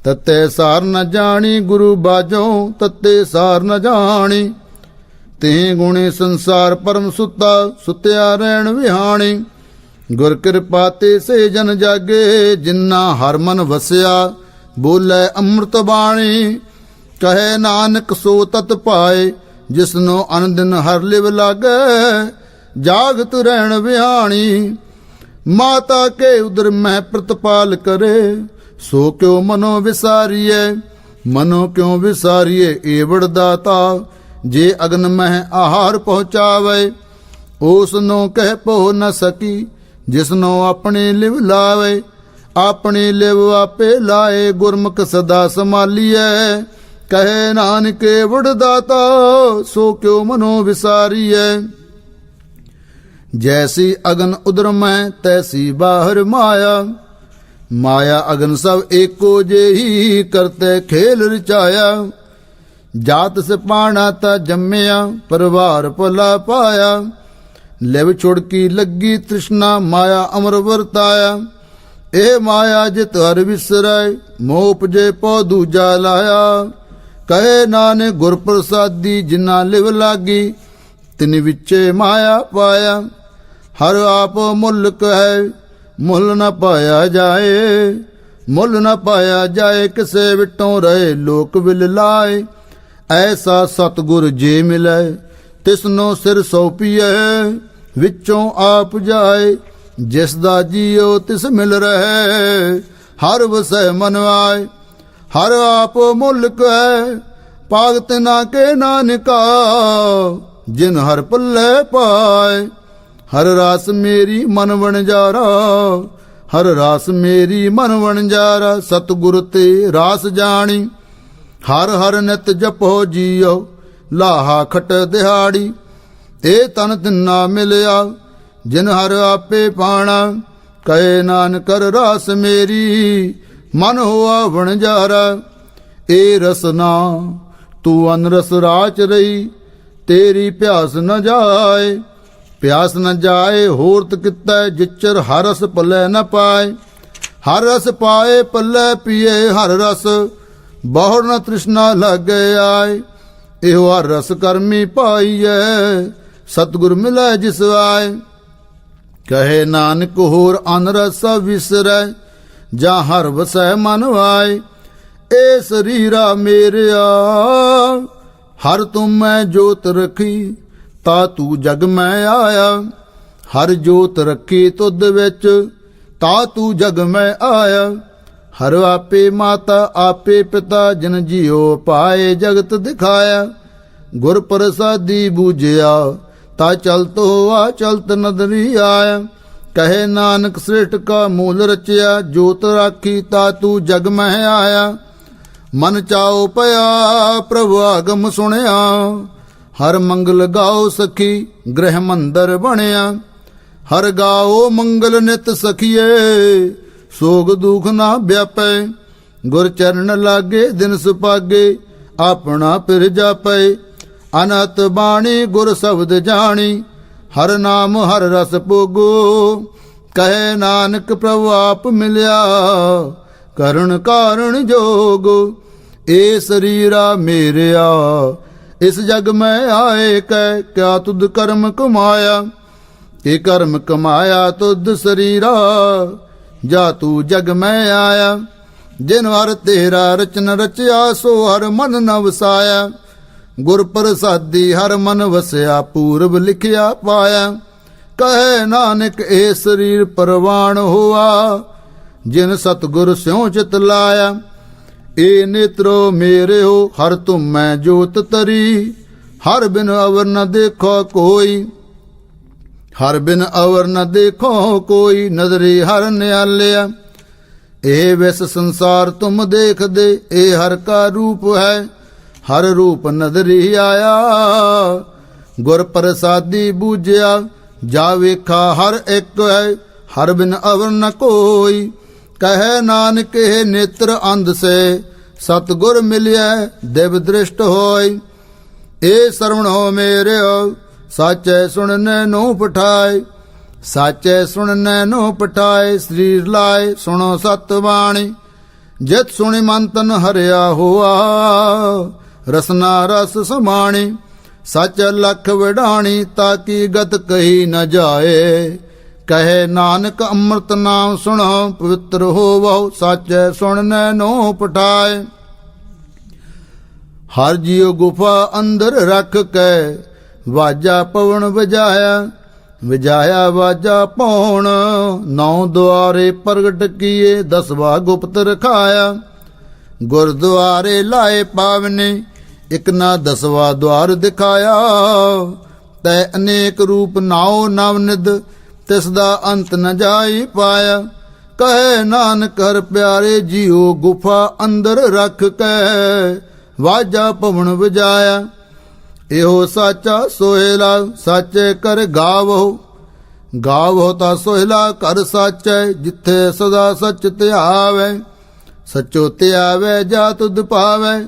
ਤਤੇ ਸਾਰ ਨ ਜਾਣੀ, ਗੁਰੂ ਬਾਝੋਂ ਤਤੇ ਸਾਰ ਨ ਜਾਣੀ। ਤੇ ਗੁਣੇ ਸੰਸਾਰ ਪਰਮ ਸੁੱਤਾ, ਸੁੱਤਿਆ ਰਹਿਣ ਵਿਹਾਣੀ। ਗੁਰ ਕਿਰਪਾ ਤੇ ਸੇ ਜਨ ਜਾਗੇ, ਜਿਨ੍ਹਾਂ ਹਰ ਮਨ ਵਸਿਆ ਬੋਲੇ ਅੰਮ੍ਰਿਤ ਬਾਣੀ। ਕਹੇ ਨਾਨਕ ਸੋ ਤਤ ਪਾਏ, ਜਿਸਨੂੰ ਅਨਦਿਨ ਹਰ ਲਿਵ ਲਾਗੈ, ਜਾਗਤ ਰਹਿਣ ਵਿਹਾਣੀ। ਮਾਤਾ ਕੇ ਉਦਰ ਮਹਿ ਪ੍ਰਤਪਾਲ ਕਰੇ, ਸੋ ਕਿਉ ਮਨੋ ਵਿਸਾਰੀਐ। ਮਨੋ ਕਿਉ ਵਿਸਾਰੀਐ ਏਵੜ ਦਾਤਾ, ਜੇ ਅਗਨ ਮਹਿ ਆਹਾਰ ਪਹੁੰਚਾਵੇ। ਉਸ ਨੂੰ ਕਹਿ ਪੋ ਨ ਸਕੀ, ਜਿਸਨੂੰ ਆਪਣੀ ਲਿਵ ਲਾਵੇ। ਆਪਣੀ ਲਿਵ ਆਪੇ ਲਾਏ, ਗੁਰਮੁਖ ਸਦਾ ਸੰਭਾਲੀਐ। ਕਹੇ ਨਾਨਕ ਏਵੜ ਦਾਤਾ, ਸੋ ਕਿਉ ਮਨੋ ਵਿਸਾਰੀਐ। ਜੈਸੀ ਅਗਨ ਉਦਰ ਮੈਂ, ਤੈਸੀ ਬਾਹਰ ਮਾਇਆ। ਮਾਇਆ ਅਗਨ ਸਭ ਏਕੋ ਜਿਹੀ, ਕਰਤੇ ਖੇਲ ਰਚਾਇਆ। ਜਾਤ ਸਿਪਾਣਾ ਤਾ ਜੰਮਿਆ, ਪਰਿਵਾਰ ਭਲਾ ਪਾਇਆ। ਲਿਵ ਛੁੜਕੀ ਲੱਗੀ ਤ੍ਰਿਸ਼ਨਾ, ਮਾਇਆ ਅਮਰ ਵਰਤਾਇਆ। ਇਹ ਮਾਇਆ ਜਿਤ ਹਰ ਵਿਸਰੈ, ਮੋਹ ਉਪਜੇ ਪਉ ਦੂਜਾ ਲਾਇਆ। ਕਹੇ ਨਾਨਕ ਗੁਰ ਪ੍ਰਸਾਦੀ, ਜਿਨਾ ਲਿਵ ਲਾਗੀ ਤਿਨ ਵਿੱਚੇ ਮਾਇਆ ਪਾਇਆ। ਹਰ ਆਪ ਮੁਲਕ ਹੈ, ਮੁੱਲ ਨ ਪਾਇਆ ਜਾਏ। ਮੁੱਲ ਨ ਪਾਇਆ ਜਾਏ, ਕਿਸੇ ਵਿਟੋਂ ਰਹੇ ਲੋਕ ਵਿਲ ਲਾਏ। ਐਸਾ ਸਤਿਗੁਰ ਜੇ ਮਿਲੈ, ਤਿਸਨੋ ਸਿਰ ਸੌਪੀਐ। ਵਿੱਚੋਂ ਆਪ ਜਾਏ, ਜਿਸ ਦਾ ਜੀਉ ਤਿਸ ਮਿਲ ਰਹਿ। ਹਰ ਵਸੈ ਮਨ ਆਏ, ਹਰ ਆਪ ਮੁਲਕ ਹੈ। ਭਾਗਤ ਨਾ ਕੇ ਨਾਨਕਾ, ਜਿਨ ਹਰ ਪੱਲੇ ਪਾਏ। ਹਰ ਰਾਸ ਮੇਰੀ ਮਨ ਵਣਜਾਰਾ, ਹਰ ਰਾਸ ਮੇਰੀ ਮਨ ਵਣਜਾਰਾ। ਸਤਿਗੁਰ ਤੇ ਰਾਸ ਜਾਣੀ, ਹਰ ਹਰ ਨਿਤ ਜਪੋ ਜੀਓ। ਲਾਹਾ ਖਟ ਦਿਹਾੜੀ, ਇਹ ਤਨ ਤਿੰਨਾ ਮਿਲਿਆ, ਜਿਨ ਹਰ ਆਪੇ ਪਾਣਾ। ਕਹੇ ਨਾਨਕ ਕਰ ਰਾਸ ਮੇਰੀ, ਮਨ ਹੋਆ ਵਣਜਾਰਾ। ਏ ਰਸਨਾ ਤੂੰ ਅਨਰਸ ਰਾਚ ਰਹੀ, ਤੇਰੀ ਪਿਆਸ ਨ ਜਾਏ। ਪਿਆਸ ਨ ਜਾਏ ਹੋਰਤ ਕਿਤੈ, ਜਿਚਰ ਹਰ ਰਸ ਪੱਲੇ ਨ ਪਾਏ। ਹਰ ਰਸ ਪਾਏ ਪੱਲੇ ਪੀਏ ਹਰ ਰਸ, ਬਹੁੜ ਨ ਤ੍ਰਿਸ਼ਨਾ ਲਾਗੇ ਆਏ। ਇਹੋ ਹਰ ਰਸ ਕਰਮੀ ਪਾਈਐ, ਸਤਿਗੁਰ ਮਿਲੈ ਜਿਸ ਆਏ। ਕਹੇ ਨਾਨਕ ਹੋਰ ਅਨਰਸ ਵਿਸਰੈ, ਜਾਂ ਹਰ ਵਸੈ ਮਨ ਆਏ। ਏ ਸਰੀਰਾ ਮੇਰਿਆ, ਹਰ ਤੁਮ ਮੈਂ ਜੋਤ ਰਖੀ, ਤਾ ਤੂੰ ਜਗ ਮੈਂ ਆਇਆ। ਹਰ ਜੋਤ ਰੱਖੀ ਤੁਧ ਵਿੱਚ, ਤਾ ਤੂੰ ਜਗ ਮੈਂ ਆਇਆ। ਹਰ ਆਪੇ ਮਾਤਾ ਆਪੇ ਪਿਤਾ, ਜਿਨ ਜੀਉ ਪਾਏ ਜਗਤ ਦਿਖਾਇਆ। ਗੁਰ ਪ੍ਰਸਾਦੀ ਬੂਝਿਆ, ਤਾ ਚਲਤੋ ਆ ਚਲਤ ਨਦਰੀ ਆਇਆ। ਕਹੇ ਨਾਨਕ ਸ੍ਰਿਸ਼ਟ ਕਾ ਮੂਲ ਰਚਿਆ, ਜੋਤ ਰਾਖੀ ਤਾ ਤੂੰ ਜਗ ਮਹਿ ਆਇਆ। ਮਨ ਚਾਉ ਪਿਆ ਪ੍ਰਭੂ ਆਗਮ ਸੁਣਿਆ, ਹਰ ਮੰਗਲ ਗਾਓ ਸਖੀ ਗ੍ਰਹਿ ਮੰਦਰ ਬਣਿਆ। ਹਰ ਗਾਓ ਮੰਗਲ ਨਿਤ ਸਖੀਏ, ਸੋਗ ਦੁਖ ਨਾ ਵਿਆਪੈ। ਗੁਰ ਚਰਨ ਲਾਗੇ ਦਿਨ ਸੁਪਾਗੇ, ਆਪਣਾ ਪਿਰ ਜਾਪੈ। ਅਨਹਤ ਬਾਣੀ ਗੁਰ ਸ਼ਬਦ ਜਾਣੀ, ਹਰ ਨਾਮ ਹਰ ਰਸ ਭੋਗੋ। ਕਹੇ ਨਾਨਕ ਪ੍ਰਭੂ ਆਪ ਮਿਲਿਆ, ਕਰਨ ਕਾਰਣ ਜੋਗ। ਏ ਸਰੀਰਾ ਮੇਰਿਆ, ਇਸ ਜਗ ਮੈਂ ਆਏ ਕੈ, ਕਿਆ ਤੁਧ ਕਰਮ ਕਮਾਇਆ। ਇਹ ਕਰਮ ਕਮਾਇਆ ਤੁਧ ਸਰੀਰਾ, ਜਾ ਤੂੰ ਜਗ ਮੈਂ ਆਇਆ। ਜਿਨ ਹਰ ਤੇਰਾ ਰਚਨ ਰਚਿਆ, ਸੋ ਹਰ ਮਨ ਨ ਵਸਾਇਆ। ਗੁਰ ਪ੍ਰਸਾਦੀ ਹਰ ਮਨ ਵਸਿਆ, ਪੂਰਬ ਲਿਖਿਆ ਪਾਇਆ। ਕਹੈ ਨਾਨਕ ਇਹ ਸਰੀਰ ਪਰਵਾਣ ਹੋਆ, ਜਿਨ ਸਤਿਗੁਰ ਸਿਉ ਚਿਤ ਲਾਇਆ। ਏ ਨੇਤਰੋ ਮੇਰਿਓ ਹਰ ਤੁਮੈ ਜੋਤ ਤਰੀ, ਹਰ ਬਿਨ ਅਵਰ ਨ ਦੇਖੋ ਕੋਈ, ਹਰ ਬਿਨ ਅਵਰ ਨ ਦੇਖੋ ਕੋਈ, ਨਦਰੀ ਹਰ ਨਿਆਲਿਆ। ਇਹ ਵਿਸ ਸੰਸਾਰ ਤੁਮ ਦੇਖਦੇ, ਇਹ ਹਰ ਕਾ ਰੂਪ ਹੈ, ਹਰ ਰੂਪ ਨਦਰੀ ਆਇਆ। ਗੁਰ ਪ੍ਰਸਾਦੀ ਬੂਝਿਆ, ਜਾ ਵੇਖਾ ਹਰ ਇੱਕ ਹੈ, ਹਰ ਬਿਨ ਅਵਰ ਨ ਕੋਈ। ਕਹੈ ਨਾਨਕ ਇਹ ਨੇਤਰ ਅੰਧ ਸੇ, ਸਤਿਗੁਰ ਮਿਲਿਆ ਦਿਵ ਦ੍ਰਿਸ਼ਟ ਹੋਇ। ਏ ਸਰਵਣੋ ਮੇਰਿਓ ਸਾਚੈ ਸੁਣਨੈ ਨੂੰ ਪਠਾਏ, ਸਾਚੈ ਸੁਣਨੈ ਨੂੰ ਪਠਾਏ। ਸਰੀਰ ਲਾਏ ਸੁਣੋ ਸਤ ਬਾਣੀ, ਜਿਤ ਸੁਣੀ ਮਨ ਤਨ ਹਰਿਆ ਹੋਆ, ਰਸਨਾ ਰਸ ਸਮਾਣੀ। ਸਚ ਲਖ ਵਡਾਣੀ, ਤਾਕੀ ਗਤ ਕਹੀ ਨ ਜਾਏ। ਕਹੇ ਨਾਨਕ ਅੰਮ੍ਰਿਤ ਨਾਮ ਸੁਣੋ, ਪਵਿੱਤਰ ਹੋਵੋ ਸਾਚੈ ਸੁਣਨੈ ਨੂੰ ਪਠਾਏ। ਹਰ ਜੀਉ ਗੁਫਾ ਅੰਦਰ ਰੱਖ ਕੇ, ਵਾਜਾ ਪਵਨ ਵਜਾਇਆ, ਵਜਾਇਆ ਵਾਜਾ ਪੌਣ। 9 ਦੁਆਰੇ ਪ੍ਰਗਟ ਕੀਏ, 10ਵਾਂ ਗੁਪਤ ਰਖਾਇਆ। ਗੁਰਦੁਆਰੇ ਲਾਏ ਪਾਵਨੇ, ਇਕ ਨਾ 10ਵਾਂ ਦੁਆਰ ਦਿਖਾਇਆ। ਤੈ ਅਨੇਕ ਰੂਪ ਨਾਉ ਨਵਨਿਧ, ਤਿਸ ਦਾ ਅੰਤ ਨ ਜਾਈ ਪਾਇਆ। ਕਹੇ ਨਾਨਕ ਹਰ ਪਿਆਰੇ ਜੀਉ ਗੁਫਾ ਅੰਦਰ ਰੱਖ ਕੇ, ਵਾਜਾ ਪਵਨ ਵਜਾਇਆ। ਇਹੋ ਸਾਚਾ ਸੋਹਿਲਾ, ਸਾਚੇ ਕਰ ਗਾਵੋ, ਗਾਵੋ ਤਾ ਸੋਹਿਲਾ ਕਰ ਸਾਚੈ। ਜਿੱਥੇ ਸਦਾ ਸਚ ਧਿਆਵੈ, ਸਚੋ ਧਿਆਵੈ ਜਾ ਤੁਧ ਪਾਵੈ।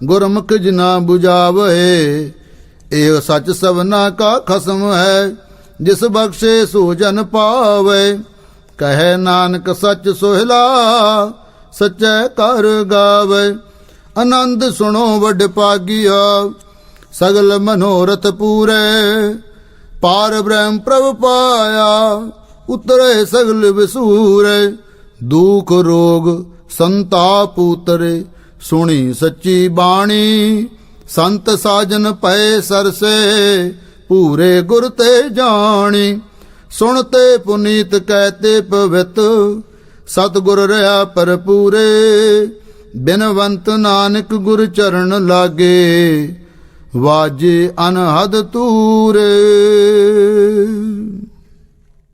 ਗੁਰਮੁਖ ਜਿਨਾ ਬੁਝਾਵੇ, ਇਹੋ ਸਚ ਸਭਨਾ ਕਾ ਖਸਮ ਹੈ, ਜਿਸ ਬਖਸ਼ੇ ਸੋ ਜਨ ਪਾਵੇ। ਕਹੈ ਨਾਨਕ ਸਚ ਸੋਹਿਲਾ, ਸਚੈ ਕਰ ਗਾਵੇ। ਆਨੰਦ ਸੁਣੋ ਵੱਡ ਭਾਗੀਆ, ਸਗਲ ਮਨੋਰਥ ਪੂਰੇ। ਪਾਰ ਬ੍ਰਹਮ ਪ੍ਰਭ ਪਾਇਆ, ਉਤਰੇ ਸਗਲ ਵਿਸੂਰੇ। ਦੁਖ ਰੋਗ ਸੰਤਾਪ ਉਤਰੇ, ਸੁਣੀ ਸੱਚੀ ਬਾਣੀ। ਸੰਤ ਸਾਜਨ ਪਏ ਸਰਸੇ, ਪੂਰੇ ਗੁਰ ਤੇ ਜਾਣੀ। ਸੁਣਤੇ ਪੁਨੀਤ ਕਹਿਤੇ ਪਵਿੱਤ, ਸਤਿਗੁਰ ਰਹਾ ਭਰਪੂਰੇ। ਬਿਨਵੰਤ ਨਾਨਕ ਗੁਰ ਚਰਨ ਲਾਗੇ, ਵਾਜੇ ਅਨਹਦ ਤੂਰੇ।